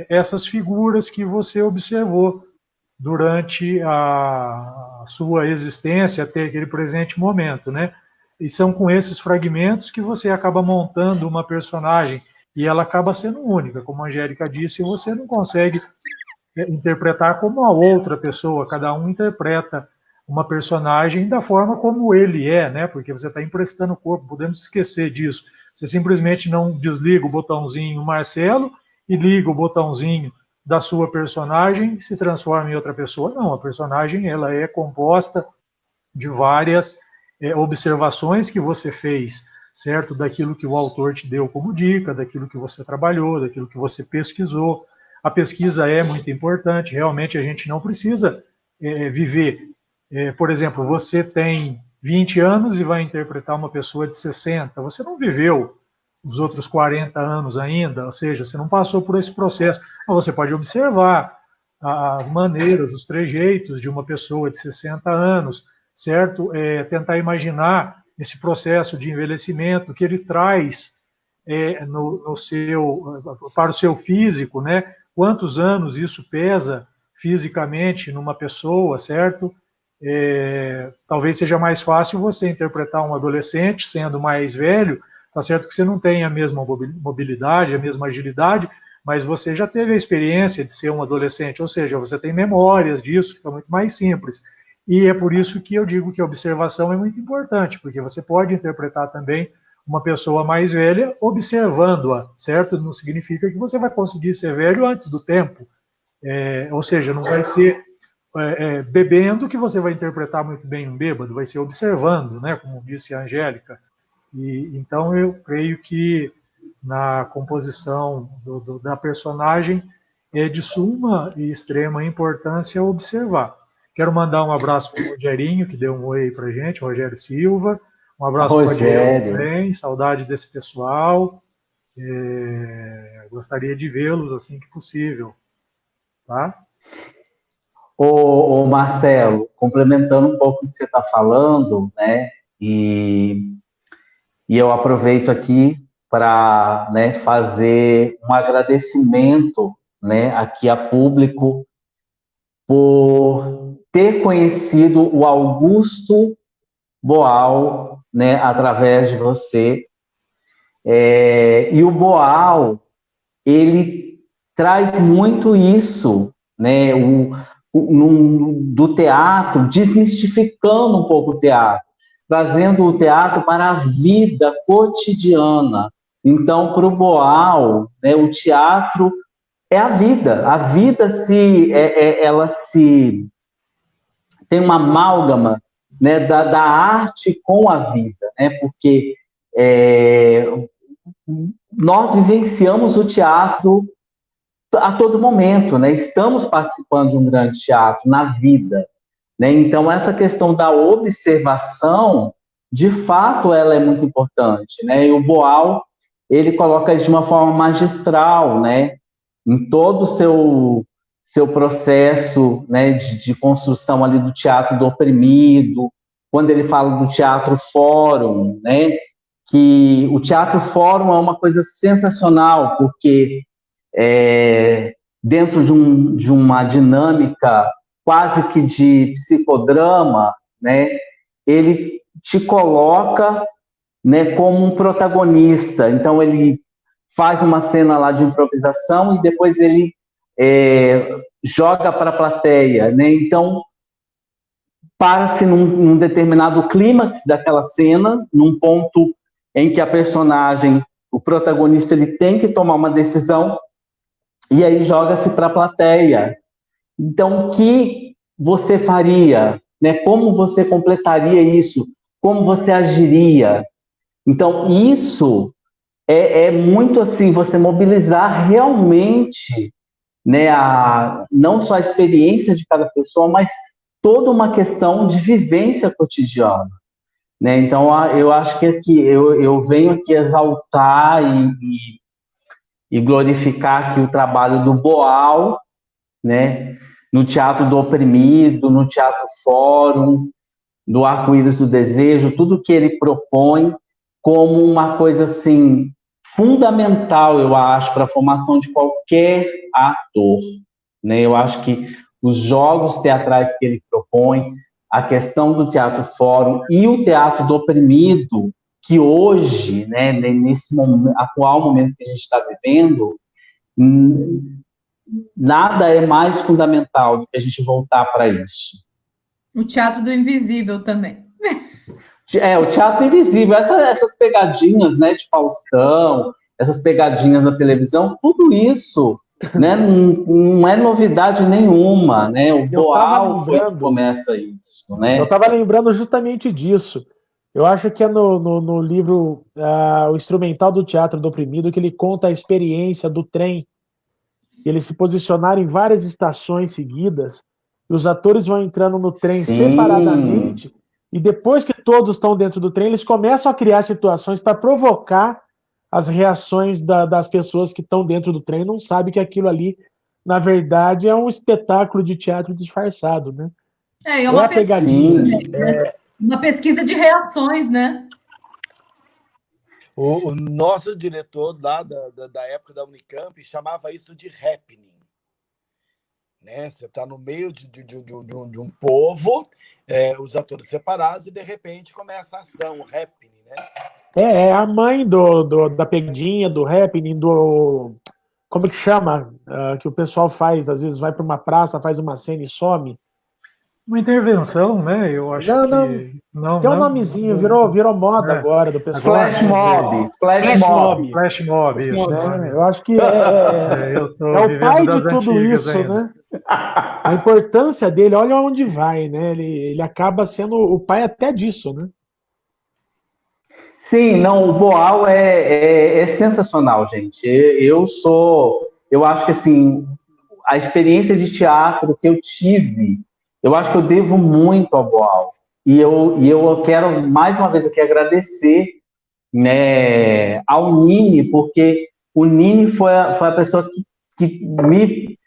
essas figuras que você observou durante a sua existência até aquele presente momento, né? E são com esses fragmentos que você acaba montando uma personagem e ela acaba sendo única, como a Angélica disse, você não consegue interpretar como a outra pessoa, cada um interpreta uma personagem da forma como ele é, né? Porque você está emprestando o corpo, podemos esquecer disso. Você simplesmente não desliga o botãozinho Marcelo e liga o botãozinho da sua personagem e se transforma em outra pessoa. Não, a personagem ela é composta de várias observações que você fez, certo? Daquilo que o autor te deu como dica, daquilo que você trabalhou, daquilo que você pesquisou. A pesquisa é muito importante, realmente a gente não precisa viver. Por exemplo, você tem 20 anos e vai interpretar uma pessoa de 60, você não viveu os outros 40 anos ainda, ou seja, você não passou por esse processo. Mas você pode observar as maneiras, os trejeitos de uma pessoa de 60 anos, certo? Tentar imaginar esse processo de envelhecimento que ele traz para o seu físico, né? Quantos anos isso pesa fisicamente numa pessoa, certo? Talvez seja mais fácil você interpretar um adolescente sendo mais velho, tá certo que você não tem a mesma mobilidade, a mesma agilidade, mas você já teve a experiência de ser um adolescente, ou seja, você tem memórias disso, fica muito mais simples. E é por isso que eu digo que a observação é muito importante, porque você pode interpretar também uma pessoa mais velha observando-a, certo? Não significa que você vai conseguir ser velho antes do tempo, ou seja, não vai ser bebendo que você vai interpretar muito bem um bêbado, vai ser observando, né? Como disse a Angélica. E então eu creio que na composição da personagem é de suma e extrema importância observar. Quero mandar um abraço para o Rogerinho, que deu um oi para a gente, Rogério Silva. Um abraço para o Diego também, saudade desse pessoal. Gostaria de vê-los assim que possível. Tá? Ô Marcelo, complementando um pouco o que você está falando, né, e eu aproveito aqui para, né, fazer um agradecimento, né, aqui a público por ter conhecido o Augusto Boal, né, através de você. E o Boal, ele traz muito isso, né, do teatro, desmistificando um pouco o teatro, trazendo o teatro para a vida cotidiana. Então, para o Boal, né, o teatro é a vida. A vida ela se tem uma amálgama, né, da arte com a vida, né, porque nós vivenciamos o teatro a todo momento, né? Estamos participando de um grande teatro na vida, né? Então essa questão da observação, de fato, ela é muito importante, né? E o Boal, ele coloca isso de uma forma magistral, né? Em todo o seu processo, né, de construção ali do teatro do oprimido, quando ele fala do teatro fórum, né? Que o teatro fórum é uma coisa sensacional, porque dentro de uma dinâmica quase que de psicodrama, né, ele te coloca, né, como um protagonista. Então ele faz uma cena lá de improvisação e depois ele joga para a plateia, né? Então para-se num determinado clímax daquela cena, num ponto em que a personagem, o protagonista, ele tem que tomar uma decisão, e aí joga-se para a plateia. Então, o que você faria? Né? Como você completaria isso? Como você agiria? Então, isso é muito assim, você mobilizar realmente, né, não só a experiência de cada pessoa, mas toda uma questão de vivência cotidiana. Né? Então, eu acho que aqui, eu venho aqui exaltar e glorificar aqui o trabalho do Boal, né? No Teatro do Oprimido, no Teatro Fórum, do Arco-Íris do Desejo, tudo que ele propõe como uma coisa assim fundamental, eu acho, para a formação de qualquer ator. Né? Eu acho que os jogos teatrais que ele propõe, a questão do Teatro Fórum e o Teatro do Oprimido, que hoje, né, nesse atual momento que a gente está vivendo, nada é mais fundamental do que a gente voltar para isso. O Teatro do Invisível também. O Teatro Invisível, essas pegadinhas, né, de Faustão, essas pegadinhas na televisão, tudo isso, né, não é novidade nenhuma, né? O Boal foi que começa isso, né? Eu estava lembrando justamente disso. Eu acho que é no livro O Instrumental do Teatro do Oprimido que ele conta a experiência do trem. Eles se posicionaram em várias estações seguidas, e os atores vão entrando no trem separadamente, e depois que todos estão dentro do trem, eles começam a criar situações para provocar as reações das pessoas que estão dentro do trem e não sabem que aquilo ali, na verdade, é um espetáculo de teatro disfarçado, né? É uma pegadinha. Uma pesquisa de reações, né? O nosso diretor lá da época da Unicamp chamava isso de happening. Né? Você está no meio de um povo, os atores separados, e de repente começa a ação, o happening. Né? É a mãe da pegadinha, do happening, como que chama? Que o pessoal faz, às vezes vai para uma praça, faz uma cena e some. Uma intervenção, né? Eu acho que... Não, tem um nomezinho, virou moda agora do pessoal. Flash mob. Flash mob, isso. Eu acho que é o pai de tudo isso, ainda. Né? A importância dele, olha onde vai, né? Ele acaba sendo o pai até disso, né? Sim, não, o Boal é sensacional, gente. Eu acho que assim, a experiência de teatro que eu tive, eu acho que eu devo muito ao Boal. E eu quero, mais uma vez, aqui agradecer, né, ao Nini, porque o Nini foi a pessoa que me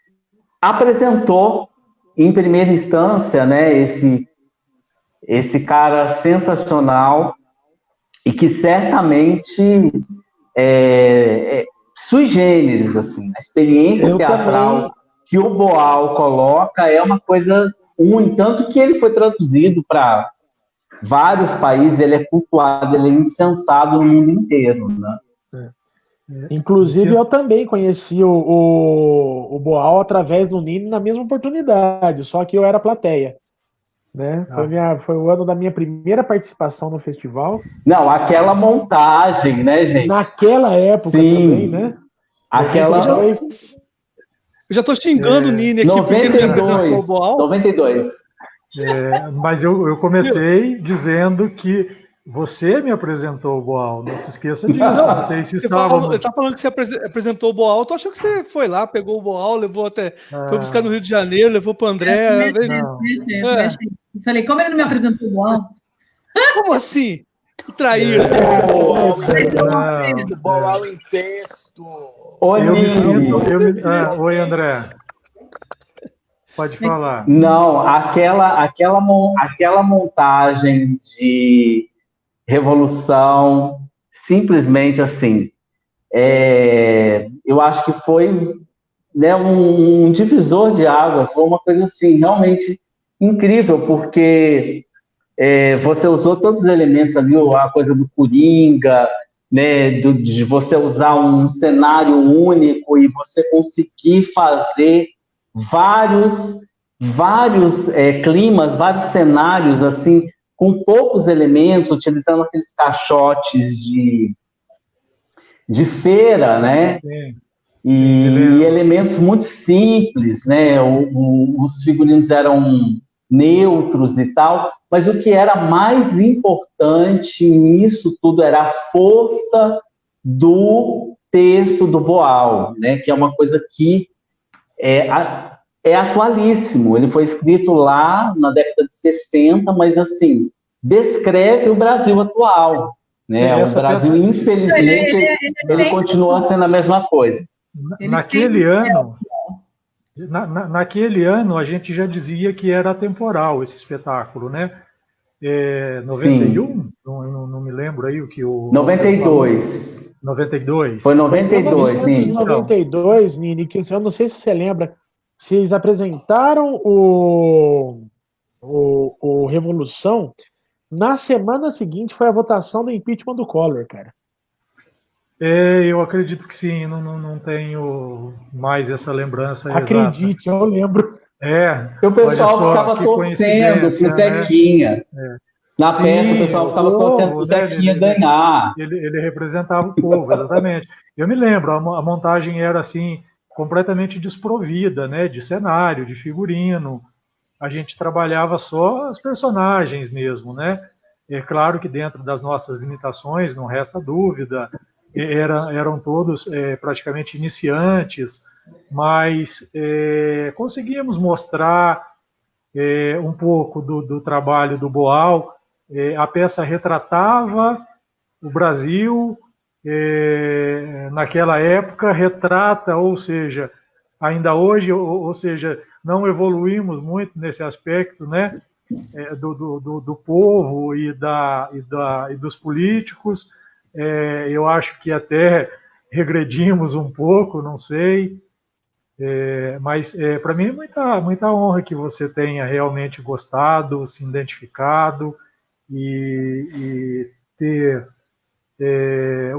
apresentou, em primeira instância, né, esse cara sensacional e que certamente sui generis, assim, a experiência teatral que o Boal coloca é uma coisa único, tanto que ele foi traduzido para vários países, ele é cultuado, ele é incensado no mundo inteiro, né? Inclusive, eu também conheci o Boal através do Nini na mesma oportunidade, só que eu era plateia. Né? Foi o ano da minha primeira participação no festival. Não, aquela montagem, né, gente? Naquela época também, né? Aquela... Eu já estou xingando o Nini aqui 92, porque ele me apresentou o Boal. 92. Mas eu comecei dizendo que você me apresentou o Boal, não se esqueça disso. Não sei se você está falando que você apresentou o Boal, eu tô achando que você foi lá, pegou o Boal, levou até. Foi buscar no Rio de Janeiro, levou para o André. Eu falei, como ele não me apresentou o Boal? Como assim? Traíra. O Boal em texto. Oi, André. Pode falar. Não, aquela montagem de revolução, simplesmente assim, eu acho que foi, né, um divisor de águas, foi uma coisa assim, realmente incrível, porque você usou todos os elementos ali, a coisa do Coringa, né, de você usar um cenário único e você conseguir fazer vários climas, vários cenários, assim, com poucos elementos, utilizando aqueles caixotes de feira, né? E elementos muito simples, né? Os figurinos eram neutros e tal, mas o que era mais importante nisso tudo era a força do texto do Boal, né? Que é uma coisa que é atualíssimo. Ele foi escrito lá na década de 60, mas assim, descreve o Brasil atual, né? O Brasil, infelizmente, ele continua sendo a mesma coisa. Naquele ano, a gente já dizia que era atemporal esse espetáculo, né? 91? Não me lembro aí o que o... 92. 92? Foi 92, Nini. 92, Nini, que eu não sei se você lembra, vocês apresentaram o Revolução, na semana seguinte foi a votação do impeachment do Collor, cara. Eu acredito que sim, não tenho mais essa lembrança. Acredite, exata. Eu lembro. O pessoal ficava torcendo pro Zequinha. Né? Na peça, o pessoal ficava torcendo pro Zequinha ganhar. Ele representava o povo, exatamente. Eu me lembro, a montagem era assim, completamente desprovida, né, de cenário, de figurino. A gente trabalhava só as personagens mesmo, né? É claro que dentro das nossas limitações, não resta dúvida, eram todos praticamente iniciantes, mas conseguíamos mostrar um pouco do trabalho do Boal. A peça retratava o Brasil naquela época, retrata, ou seja, ainda hoje, ou seja, não evoluímos muito nesse aspecto, né, do povo e dos políticos. Eu acho que até regredimos um pouco, não sei, mas para mim é muita honra que você tenha realmente gostado, se identificado e ter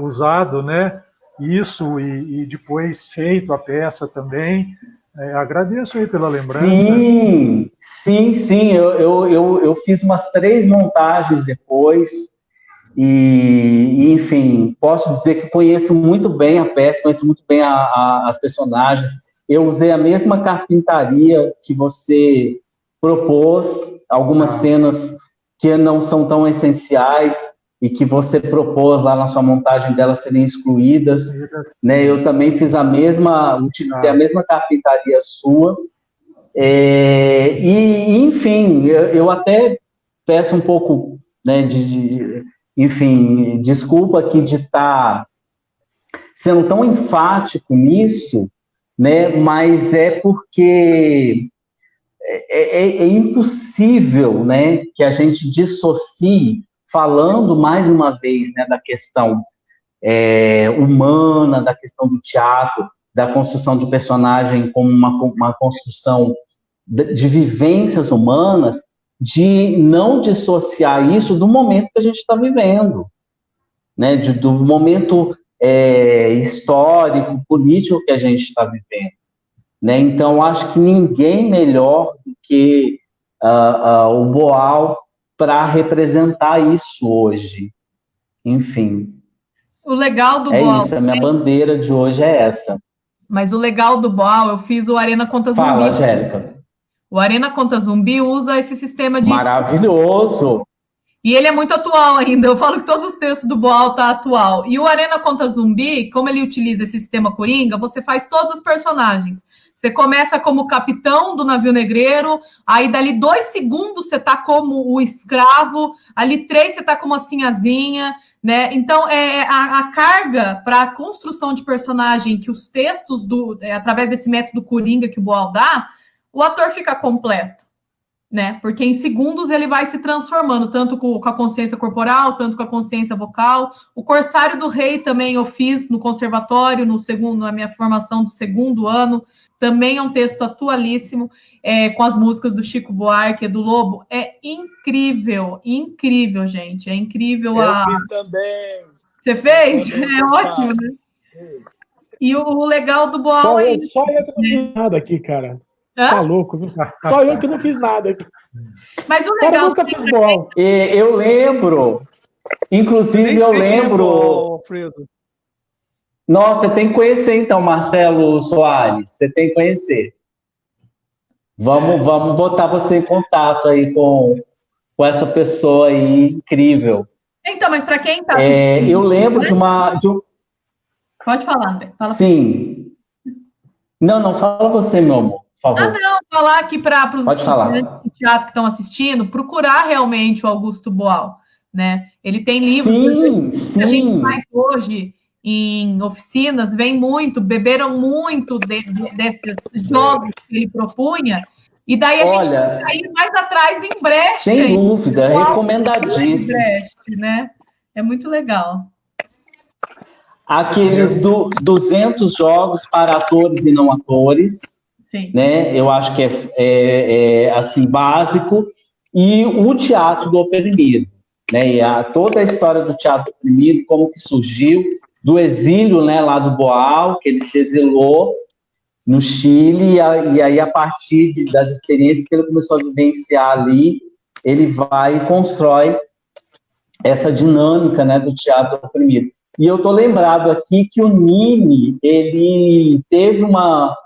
usado, né, isso e depois feito a peça também. Agradeço aí pela lembrança. Sim. Eu fiz umas 3 montagens depois. E, enfim, posso dizer que conheço muito bem a peça, conheço muito bem as personagens. Eu usei a mesma carpintaria que você propôs, algumas cenas que não são tão essenciais e que você propôs lá na sua montagem delas serem excluídas, né? Eu também fiz utilizei a mesma carpintaria sua. Enfim, eu até peço um pouco, né, enfim, desculpa aqui de estar sendo tão enfático nisso, né? Mas é porque é impossível, né, que a gente dissocie, falando mais uma vez, né, da questão humana, da questão do teatro, da construção do personagem como uma construção de vivências humanas, de não dissociar isso do momento que a gente está vivendo, né? Do momento histórico, político que a gente está vivendo, né? Então, acho que ninguém melhor do que o Boal para representar isso hoje. Enfim. O legal do Boal... É isso, a minha bandeira de hoje é essa. Mas o legal do Boal, eu fiz o Arena Conta Zumbi. Fala, Angélica. O Arena Conta Zumbi usa esse sistema de... Maravilhoso! E ele é muito atual ainda. Eu falo que todos os textos do Boal tá atual. E o Arena Conta Zumbi, como ele utiliza esse sistema Coringa, você faz todos os personagens. Você começa como capitão do navio negreiro, aí dali 2 segundos você tá como o escravo, ali 3 você tá como a sinhazinha, né? Então, a carga para a construção de personagem que os textos, através desse método Coringa que o Boal dá, o ator fica completo, né? Porque em segundos ele vai se transformando, tanto com a consciência corporal, tanto com a consciência vocal. O Corsário do Rei também eu fiz no conservatório, na minha formação do 2º ano. Também é um texto atualíssimo, com as músicas do Chico Buarque, do Lobo. É incrível, incrível, gente. É incrível. Eu fiz também. Você fez? É ótimo, né? E o legal do Boal só eu que não fiz nada aqui, cara. Hã? Tá louco, viu? Só eu que não fiz nada aqui. Mas o legal... Cara, eu nunca fiz Boal. Eu lembro. Inclusive, eu lembro... Alfredo. Nossa, você tem que conhecer, então, Marcelo Soares. Você tem que conhecer. Vamos botar você em contato aí com essa pessoa aí incrível. Então, mas para quem está assistindo... eu lembro de uma... Pode falar, André. Fala. Sim. Não, fala você, meu amor, por favor. Não, falar aqui para os estudantes do teatro que estão assistindo, procurar realmente o Augusto Boal, né? Ele tem livros que a gente faz hoje em oficinas, beberam muito desses jogos que ele propunha, e daí a gente vai ir mais atrás em Brecht. Sem dúvida, recomendadíssimo. Brecht, né? É muito legal. Aqueles 200 jogos para atores e não atores, sim, né? Eu acho que é assim, básico. E o teatro do oprimido, né? E toda a história do teatro oprimido, como que surgiu, do exílio, né, lá do Boal, que ele se exilou no Chile, e aí, a partir das experiências que ele começou a vivenciar ali, ele vai e constrói essa dinâmica, né, do teatro oprimido. E eu estou lembrado aqui que o Nini, ele teve uma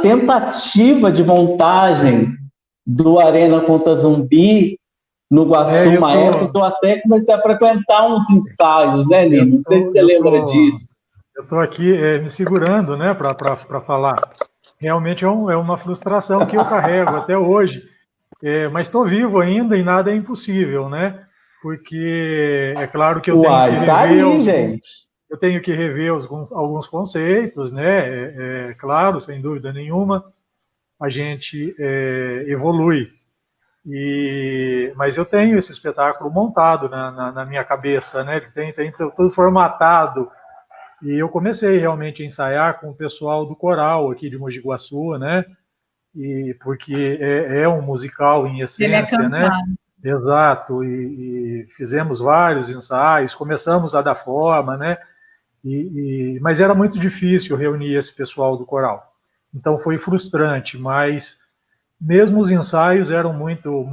tentativa de montagem do Arena Conta Zumbi no Guaçu, uma época que eu até comecei a frequentar uns ensaios, né, Nini? Não sei se você lembra disso. Eu estou aqui me segurando, né, para falar. Realmente é uma frustração que eu carrego até hoje. Mas estou vivo ainda e nada é impossível, né? Porque é claro que eu tenho que rever alguns conceitos, né? Claro, sem dúvida nenhuma, a gente evolui. Mas eu tenho esse espetáculo montado na minha cabeça, né? Tem tudo formatado. E eu comecei realmente a ensaiar com o pessoal do coral aqui de Mogi Guaçu, né? Porque é um musical em essência, né? Exato. E fizemos vários ensaios, começamos a dar forma, né? Mas era muito difícil reunir esse pessoal do coral. Então foi frustrante, mas mesmo os ensaios eram muito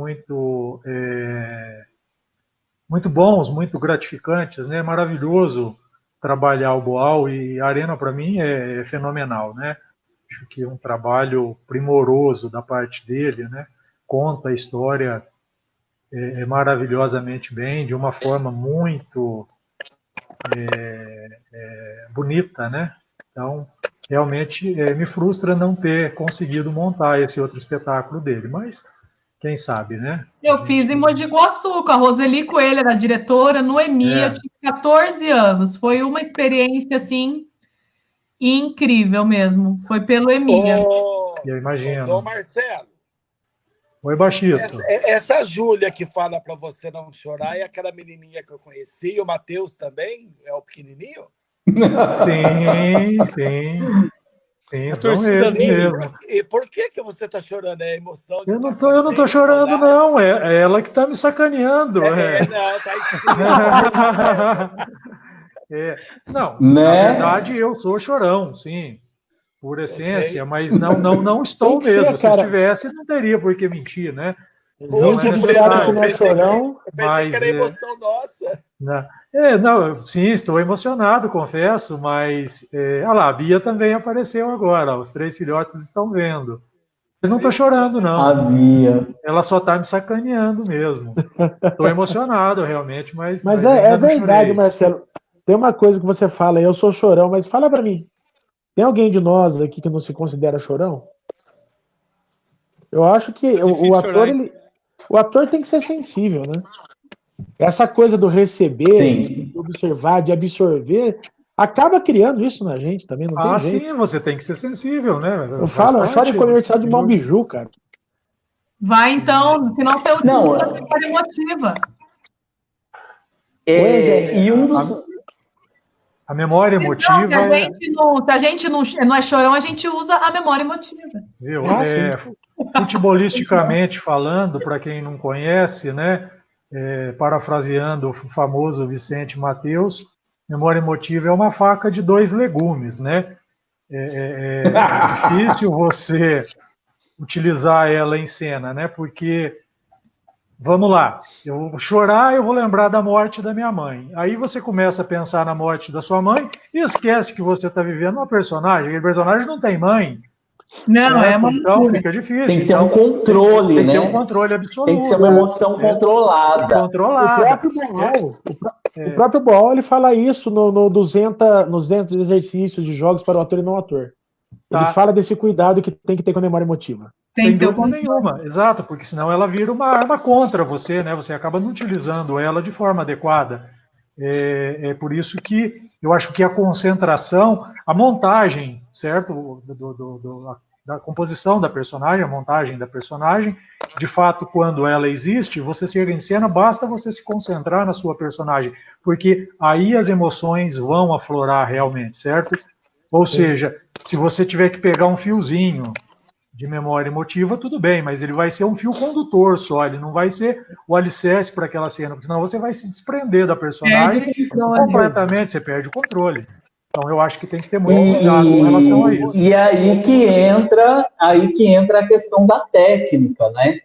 bons, muito gratificantes, né? Maravilhoso trabalhar o Boal, e a Arena para mim é fenomenal, né? Acho que é um trabalho primoroso da parte dele, né? Conta a história maravilhosamente bem, de uma forma muito bonita, né? Então, realmente me frustra não ter conseguido montar esse outro espetáculo dele, mas quem sabe, né? Eu fiz em Mogi Guaçu, com a Roseli Coelho, era diretora, no EMI, eu tinha 14 anos. Foi uma experiência, assim, incrível mesmo. Foi pelo EMI. Eu imagino. Dom Marcelo. Oi, Baixito. Essa Júlia que fala para você não chorar é aquela menininha que eu conheci, o Matheus também, é o pequenininho? Sim. Sim, A são torcida eles linda. mesmo. E por que você está chorando? É emoção de Eu não estar tô vendo chorando, saudade? não. É ela que tá me sacaneando. Não, tá escrito. Não, na Né? verdade eu sou chorão, sim, por Eu sei. essência, mas não Tem estou que ser, mesmo. Se cara. estivesse, não teria por que mentir, né? Não é Gente de cara que necessário. não é chorão. Eu pensei que Mas era emoção nossa. né? Não, sim, estou emocionado, confesso, mas olha lá, a Bia também apareceu agora, os 3 filhotes estão vendo. Mas não estou chorando, não. Havia. Ela só está me sacaneando mesmo. Estou emocionado, realmente, Mas mas é ainda não verdade, chorei. Marcelo. Tem uma coisa que você fala, eu sou chorão, mas fala pra mim, tem alguém de nós aqui que não se considera chorão? Eu acho que É difícil chorar, hein? o ator tem que ser sensível, né? Essa coisa do receber, Sim. de observar, de absorver, acaba criando isso na gente também, não tem Ah, jeito. sim, você tem que ser sensível, né? Eu Faz falo, eu choro em parte, comercial de sem Mão dúvida. Biju, cara. Vai então, se não você Não, utiliza a memória emotiva. Oi, Angélica. e um dos. A memória Então, se emotiva a gente não, se a gente não é chorão, a gente usa a memória emotiva. viu, Ah, sim. futebolisticamente falando, para quem não conhece, né? Parafraseando o famoso Vicente Mateus, memória emotiva é uma faca de 2 legumes, né? É difícil você utilizar ela em cena, né? Porque, vamos lá, eu vou chorar, eu vou lembrar da morte da minha mãe. Aí você começa a pensar na morte da sua mãe e esquece que você está vivendo uma personagem. Aquele personagem não tem mãe, Não, é certo? uma Então loucura. fica difícil. Tem que ter um Então controle, tem que ter um né? controle Tem que ser uma absoluto, emoção né? controlada. O Controlada. próprio Boal, o próprio Boal, ele fala isso no 200 exercícios de jogos para o ator e não ator. Ele Tá. fala desse cuidado que tem que ter com a memória emotiva. Tem Sem que ter o dúvida controle. nenhuma, exato, porque senão ela vira uma arma contra você, né? Você acaba não utilizando ela de forma adequada. É por isso que eu acho que a concentração, a montagem, certo? Da composição da personagem, a montagem da personagem, de fato, quando ela existe, você se em cena, basta você se concentrar na sua personagem, porque aí as emoções vão aflorar realmente, certo? Ou seja, se você tiver que pegar um fiozinho de memória emotiva, tudo bem, mas ele vai ser um fio condutor só, ele não vai ser o alicerce para aquela cena, porque senão você vai se desprender da personagem Perde o controle. completamente, você perde o controle. Então eu acho que tem que ter muito cuidado com relação a E, isso. e aí que entra a questão da técnica, né?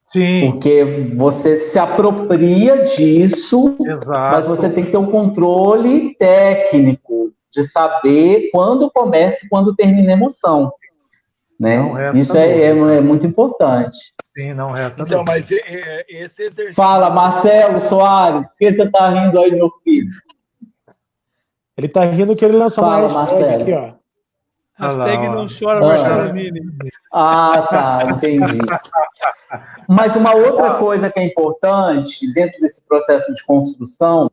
Sim, Porque você se apropria disso, mas exato. você tem que ter um controle técnico de saber quando começa e quando termina a emoção, Não né? resta Isso é dúvida. muito importante. Sim, não resta Então, dúvida. mas esse exercício. Fala, Marcelo Soares, por que você está rindo aí, meu filho? Ele tá rindo que ele lançou uma Fala, hashtag Marcelo. aqui, ó. Hashtag Olha lá, não chora, Marcelo Nini. Ah, tá, entendi. Mas uma outra coisa que é importante dentro desse processo de construção,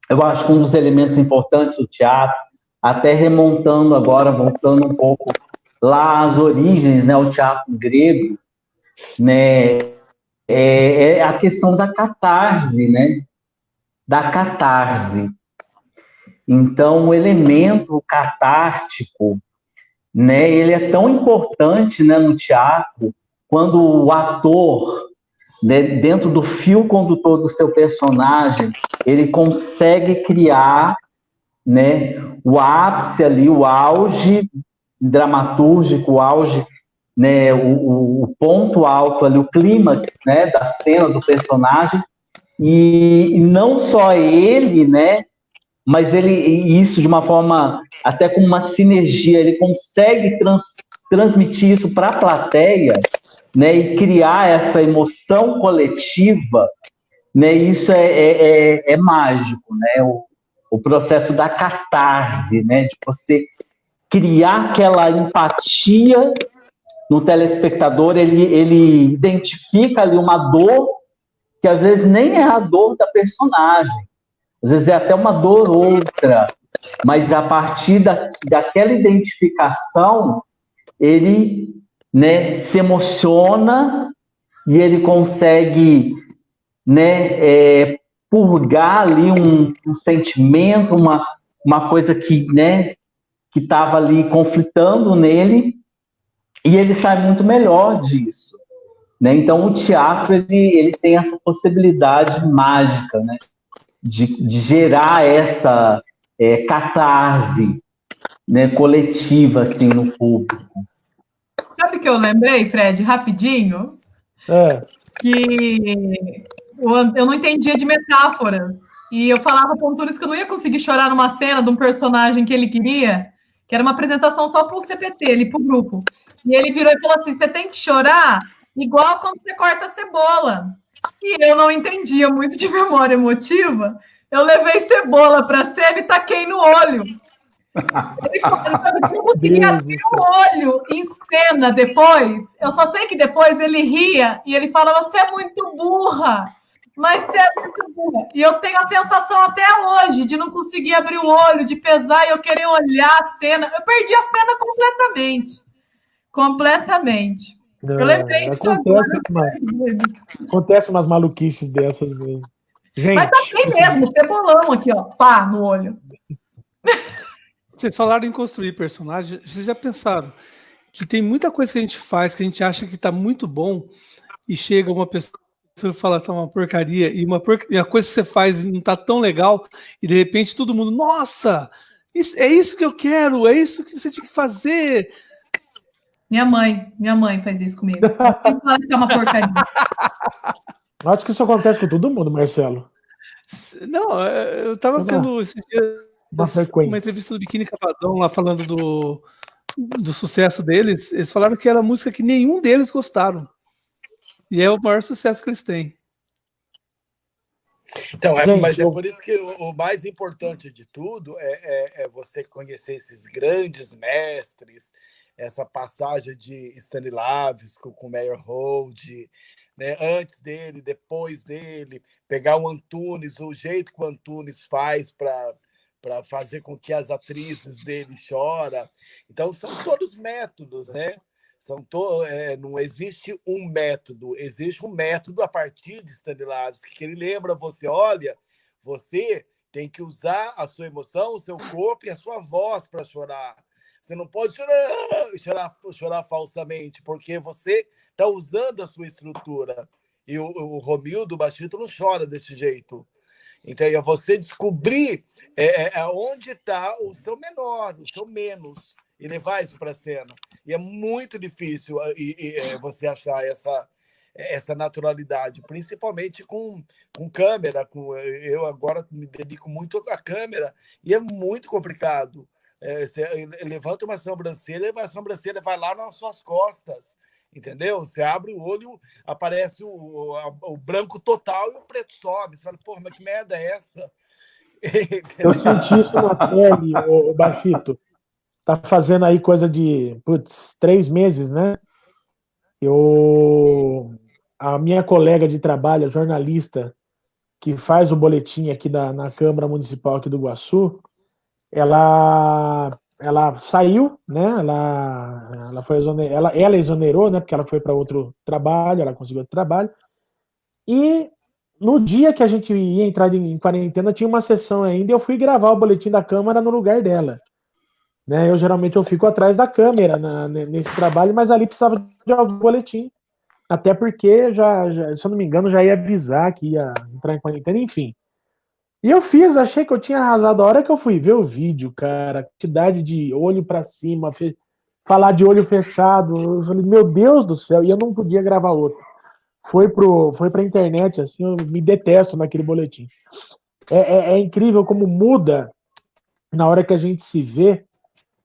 eu acho que um dos elementos importantes do teatro, até remontando agora, voltando um pouco lá às origens, né, ao teatro grego, né, é a questão da catarse, né, da catarse. Então, o elemento catártico, né, ele é tão importante, né, no teatro, quando o ator, né, dentro do fio condutor do seu personagem, ele consegue criar, né, o ápice ali, o auge dramatúrgico, o auge, né, o ponto alto ali, o clímax, né, da cena do personagem, e não só ele, né, mas ele, isso de uma forma, até com uma sinergia, ele consegue transmitir isso para a plateia, né, e criar essa emoção coletiva, né, isso é mágico, né, o processo da catarse, né, de você criar aquela empatia no telespectador, ele identifica ali uma dor que às vezes nem é a dor da personagem, às vezes é até uma dor outra, mas a partir daquela identificação, ele, né, se emociona e ele consegue, né, purgar ali um sentimento, uma coisa que, né, que estava ali conflitando nele, e ele sai muito melhor disso, né? Então o teatro ele tem essa possibilidade mágica, né? De gerar essa catarse, né, coletiva assim, no público. Sabe o que eu lembrei, Fred, rapidinho? Que eu não entendia de metáfora. E eu falava para o Antunes que eu não ia conseguir chorar numa cena de um personagem que ele queria, que era uma apresentação só para o CPT, ali para o grupo. E ele virou e falou assim: você tem que chorar igual quando você corta a cebola. E eu não entendia muito de memória emotiva. Eu levei cebola para a cena e taquei no olho. Ele falou, eu não conseguia abrir o olho em cena depois. Eu só sei que depois ele ria e ele falava: você é muito burra, mas você é muito burra. E eu tenho a sensação até hoje de não conseguir abrir o olho, de pesar e eu querer olhar a cena. Eu perdi a cena completamente. Completamente. Eu lembrei disso agora. Acontece umas maluquices dessas mesmo. Gente, mas tá bem mesmo, cebolão aqui, ó, pá, no olho. Vocês falaram em construir personagem, vocês já pensaram que tem muita coisa que a gente faz, que a gente acha que tá muito bom, e chega uma pessoa e fala tá uma porcaria, e a coisa que você faz não tá tão legal, e de repente todo mundo, nossa, é isso que eu quero, é isso que você tinha que fazer. Minha mãe faz isso comigo. Ela fala que é uma porcaria. Acho que isso acontece com todo mundo, Marcelo. Não, eu tava vendo esses dias uma entrevista do Biquíni Cavadão lá falando do sucesso deles. Eles falaram que era música que nenhum deles gostaram. E é o maior sucesso que eles têm. Então, mas é por isso que o mais importante de tudo é você conhecer esses grandes mestres, essa passagem de Stanislavski com Meyerhold, né? Antes dele, depois dele, pegar o Antunes, o jeito que o Antunes faz para fazer com que as atrizes dele choram. Então, são todos métodos, né? Não existe um método, existe um método a partir de Stanislavski, que ele lembra você, olha, você tem que usar a sua emoção, o seu corpo e a sua voz para chorar. Você não pode chorar falsamente, porque você está usando a sua estrutura. E o Romildo Bachito não chora desse jeito. Então, é você descobrir onde está o seu menor, o seu menos, e levar isso para a cena. E é muito difícil você achar essa naturalidade, principalmente com câmera. Eu agora me dedico muito à câmera e é muito complicado. Você levanta uma sobrancelha e a sobrancelha vai lá nas suas costas. Entendeu? Você abre o olho, aparece o branco total e o preto sobe. Você fala, porra, mas que merda é essa? Eu senti isso na pele, o Bachito. Tá fazendo aí coisa de 3 meses, né? A minha colega de trabalho, a jornalista, que faz o boletim aqui na Câmara Municipal aqui do Iguaçu, ela saiu, né? Ela foi ela exonerou, né? Porque ela foi para outro trabalho, ela conseguiu outro trabalho. E no dia que a gente ia entrar em quarentena, tinha uma sessão ainda, e eu fui gravar o boletim da Câmara no lugar dela. Né? Eu fico atrás da câmera nesse trabalho, mas ali precisava de algum boletim. Até porque, se eu não me engano, já ia avisar que ia entrar em quarentena, enfim. E eu achei que eu tinha arrasado. A hora que eu fui ver o vídeo, cara, quantidade de olho pra cima, falar de olho fechado, eu falei, meu Deus do céu, e eu não podia gravar outro. Foi pra internet, assim, eu me detesto naquele boletim. É incrível como muda na hora que a gente se vê,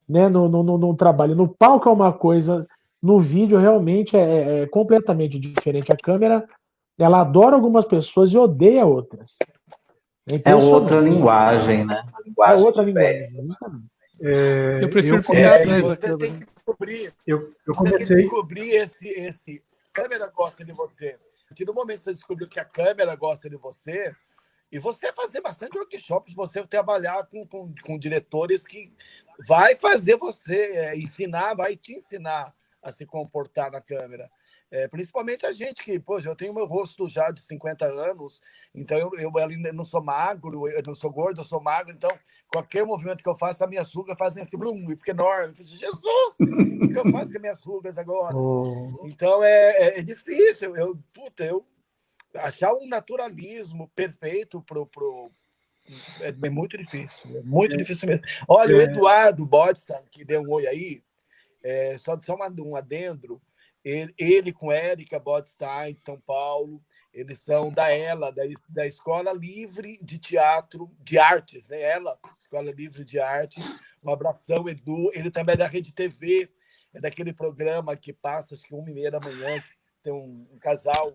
né, no trabalho. No palco é uma coisa, no vídeo realmente é completamente diferente. A câmera, ela adora algumas pessoas e odeia outras. É outra linguagem, né? É outra linguagem, justamente. Eu prefiro ficar atrás da câmera. Tem que descobrir. Você tem que descobrir esse. A câmera gosta de você. A do momento que você descobriu que a câmera gosta de você, e você fazer bastante workshops, você trabalhar com diretores que vai fazer você ensinar, vai te ensinar a se comportar na câmera. Principalmente a gente que, poxa, eu tenho meu rosto já de 50 anos, então eu ali não sou magro, eu não sou gordo, eu sou magro, então qualquer movimento que eu faço, as minhas rugas fazem assim, blum, e fica enorme. Eu falei, Jesus, o que eu faço com as minhas rugas agora? Então é difícil, eu achar um naturalismo perfeito é muito difícil mesmo. Olha, o Eduardo Bodstein, que deu um oi aí, só um adendo, ele com Érica Bodstein, de São Paulo, eles são da ELA, da Escola Livre de Teatro, de Artes, né? ELA, Escola Livre de Artes. Um abração, Edu. Ele também é da Rede TV, é daquele programa que passa, acho que 1h30 da manhã, tem um casal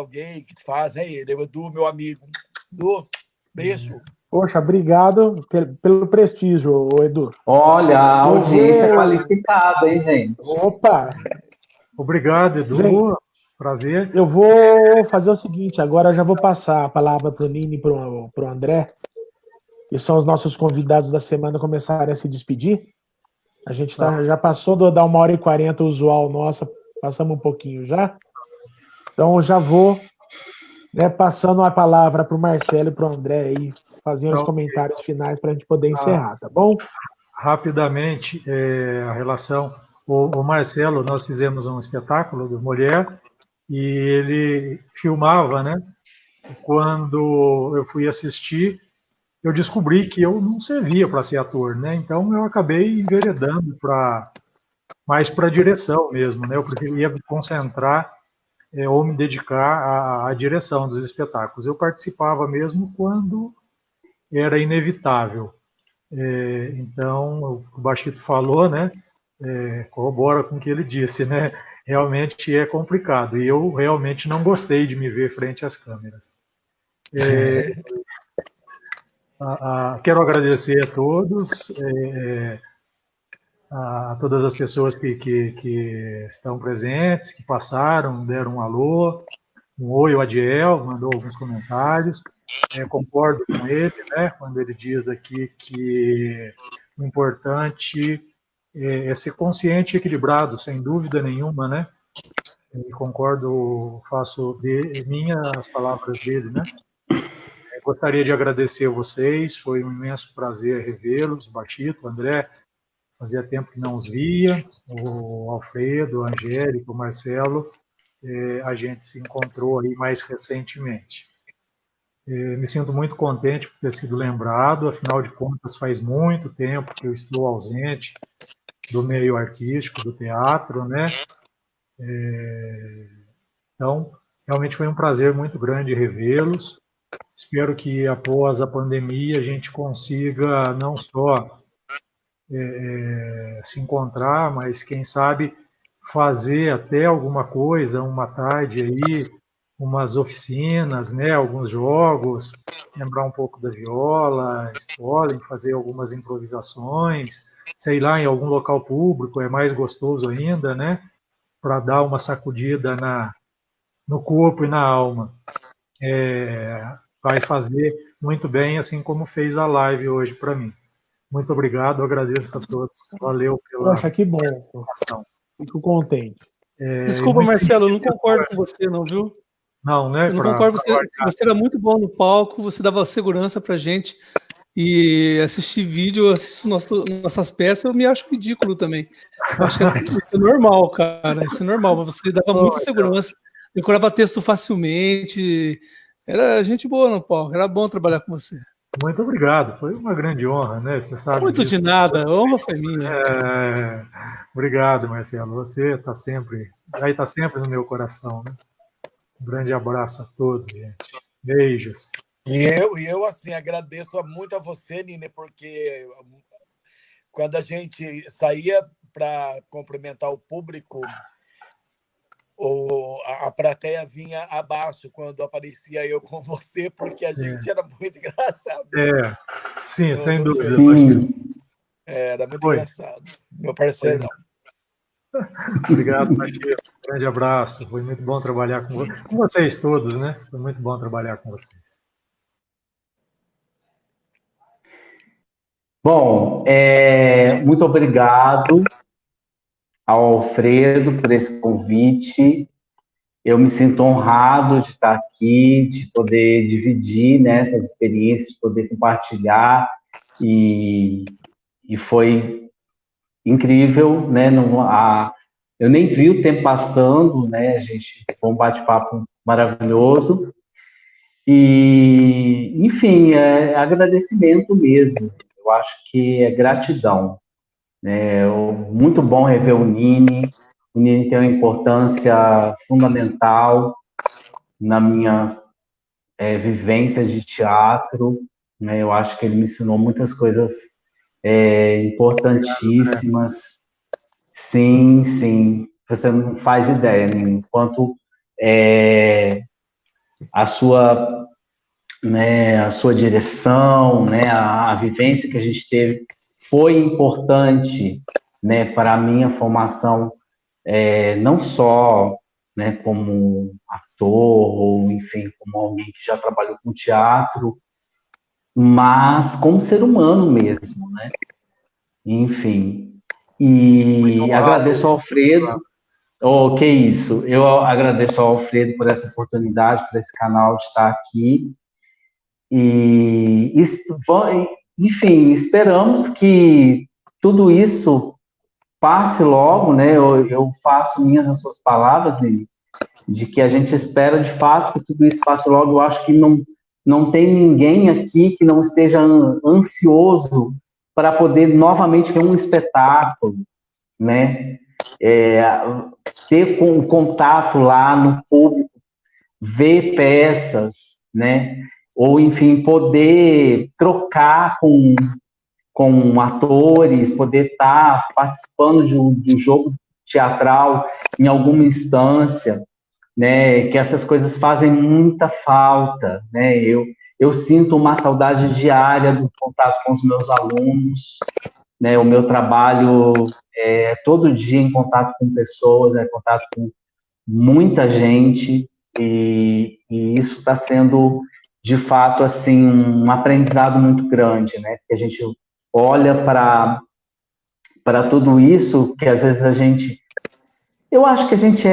gay que faz, né? Ele é o Edu, meu amigo. Edu, beijo. Poxa, obrigado pelo prestígio, Edu. Olha, a audiência qualificada, hein, gente? Opa! Obrigado, Edu. Gente, prazer. Eu vou fazer o seguinte, agora eu já vou passar a palavra para o Nini e para o André, que são os nossos convidados da semana, começarem a se despedir. A gente já passou da 1h40 usual nossa, passamos um pouquinho já. Então, eu já vou passando a palavra para o Marcelo e para o André aí, fazer os comentários finais para a gente poder encerrar, tá bom? Rapidamente, a relação... O Marcelo, nós fizemos um espetáculo do Mulher e ele filmava, né? Quando eu fui assistir, eu descobri que eu não servia para ser ator, né? Então, eu acabei enveredando mais para a direção mesmo, né? Eu preferia me concentrar ou me dedicar à direção dos espetáculos. Eu participava mesmo quando era inevitável. Então, o Bachito falou, né? Corrobora com o que ele disse, né? Realmente é complicado. E eu realmente não gostei de me ver frente às câmeras. Quero agradecer a todos, a todas as pessoas que estão presentes, que passaram, deram um alô, um oi, o Adiel mandou alguns comentários. Concordo com ele, né, quando ele diz aqui que o importante é ser consciente e equilibrado, sem dúvida nenhuma, né? Concordo, faço minhas palavras dele, né? Gostaria de agradecer a vocês, foi um imenso prazer revê-los, Bachito, André, fazia tempo que não os via, o Alfredo, a Angélica, o Marcelo, a gente se encontrou aí mais recentemente. Me sinto muito contente por ter sido lembrado, afinal de contas faz muito tempo que eu estou ausente do meio artístico, do teatro, né? Então, realmente foi um prazer muito grande revê-los. Espero que após a pandemia a gente consiga não só se encontrar, mas quem sabe fazer até alguma coisa, uma tarde aí, umas oficinas, né, alguns jogos, lembrar um pouco da viola, eles podem fazer algumas improvisações, sei lá, em algum local público, é mais gostoso ainda, né, para dar uma sacudida no corpo e na alma. Vai fazer muito bem, assim como fez a live hoje para mim. Muito obrigado, agradeço a todos. Valeu pela Poxa, que bom. Fico contente. Desculpa, Marcelo, eu não concordo com você, não, viu? Não, né? Eu não concordo. Você era muito bom no palco, você dava segurança pra gente. E assistir vídeo, assistir nossas peças, eu me acho ridículo também. Eu acho que isso é normal, cara. Isso é normal. Você dava muita segurança, decorava texto facilmente. Era gente boa no palco, era bom trabalhar com você. Muito obrigado, foi uma grande honra, né? Você sabe muito disso. De nada, a honra foi minha. Obrigado, Marcelo. Você está sempre, vai estar sempre no meu coração, né? Um grande abraço a todos, gente. Beijos. E eu assim, agradeço muito a você, Nini, porque quando a gente saía para cumprimentar o público, a plateia vinha abaixo quando aparecia eu com você, porque a gente era muito engraçado. Sim, sem dúvida. Era muito engraçado. Meu parceiro. Obrigado, Machito. Grande abraço. Foi muito bom trabalhar com vocês todos, né? Foi muito bom trabalhar com vocês. Bom, muito obrigado. ao Alfredo por esse convite. Eu me sinto honrado de estar aqui, de poder dividir, né, essas experiências, de poder compartilhar, e foi incrível, né? Eu nem vi o tempo passando, né? A gente foi um bate-papo maravilhoso. E, enfim, é agradecimento mesmo. Eu acho que é gratidão. Muito bom rever o Nini. O Nini tem uma importância fundamental na minha vivência de teatro, né? Eu acho que ele me ensinou muitas coisas importantíssimas. Sim, sim. Você não faz ideia, Nini, quanto a sua, né, a sua direção, né, a vivência que a gente teve foi importante, né, para a minha formação, não só, né, como ator, ou enfim, como alguém que já trabalhou com teatro, mas como ser humano mesmo, né? Enfim. E agradeço ao Alfredo. Oh, que isso! Eu agradeço ao Alfredo por essa oportunidade, por esse canal de estar aqui. E, enfim, esperamos que tudo isso passe logo, né? Eu faço minhas as suas palavras, Lili, de que a gente espera de fato que tudo isso passe logo. Eu acho que não tem ninguém aqui que não esteja ansioso para poder novamente ver um espetáculo, né? Ter contato lá no público, ver peças, né? Ou, enfim, poder trocar com atores, poder estar participando de um jogo teatral em alguma instância, né? Que essas coisas fazem muita falta, né? Eu sinto uma saudade diária do contato com os meus alunos, né? O meu trabalho é todo dia em contato com pessoas, contato com muita gente, e isso está sendo, de fato, assim, um aprendizado muito grande, né? Porque a gente olha para tudo isso que às vezes eu acho que a gente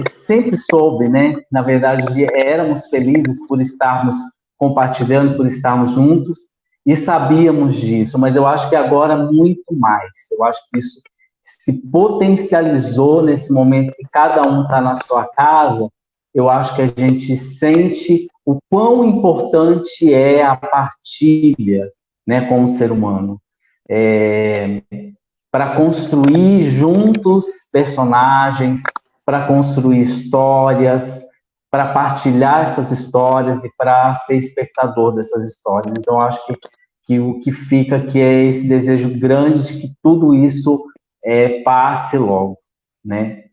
sempre soube, né? Na verdade, éramos felizes por estarmos compartilhando, por estarmos juntos, e sabíamos disso, mas eu acho que agora muito mais. Eu acho que isso se potencializou nesse momento que cada um está na sua casa. Eu acho que a gente sente o quão importante é a partilha, né, com o ser humano. Para construir juntos personagens, para construir histórias, para partilhar essas histórias e para ser espectador dessas histórias. Então, acho que o que fica aqui é esse desejo grande de que tudo isso passe logo, né?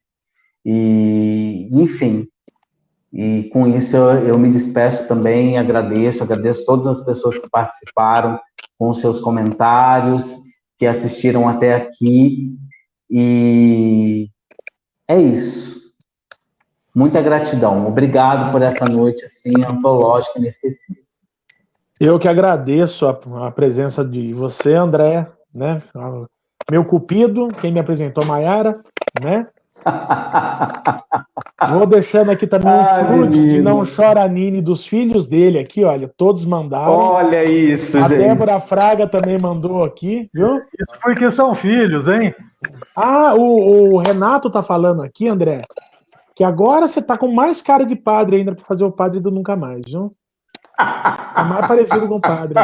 E, enfim, e com isso eu me despeço também, agradeço todas as pessoas que participaram com seus comentários, que assistiram até aqui, e é isso. Muita gratidão. Obrigado por essa noite, assim, antológica, inesquecível. Eu que agradeço a presença de você, André, né? Meu cupido, quem me apresentou, Maiara, né? Vou deixando aqui também um chute de Não Chora Nini dos filhos dele aqui, olha, todos mandaram. Olha isso, a gente. A Débora Fraga também mandou aqui, viu? Isso porque são filhos, hein? Ah, o Renato tá falando aqui, André, que agora você tá com mais cara de padre ainda para fazer o padre do Nunca Mais, viu? Tá mais parecido com o padre.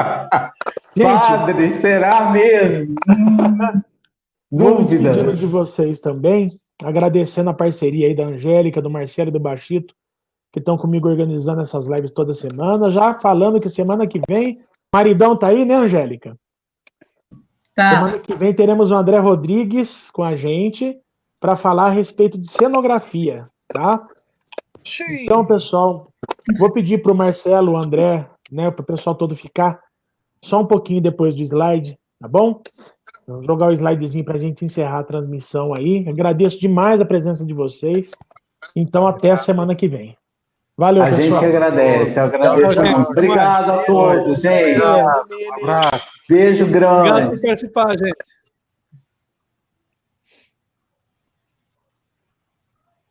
Gente, padre, será mesmo? Vou me despedindo de vocês também, agradecendo a parceria aí da Angélica, do Marcelo e do Bachito, que estão comigo organizando essas lives toda semana, já falando que semana que vem, maridão tá aí, né, Angélica? Tá. Semana que vem teremos o André Rodrigues com a gente para falar a respeito de cenografia, tá? Sim. Então, pessoal, vou pedir para o Marcelo, o André, né, para o pessoal todo ficar só um pouquinho depois do slide, tá bom? Vamos jogar o slidezinho para a gente encerrar a transmissão aí. Agradeço demais a presença de vocês. Então, até a semana que vem. Valeu, pessoal. A gente que agradece, eu agradeço muito. Obrigado a todos, gente. Um abraço. Beijo grande. Obrigado por participar, gente.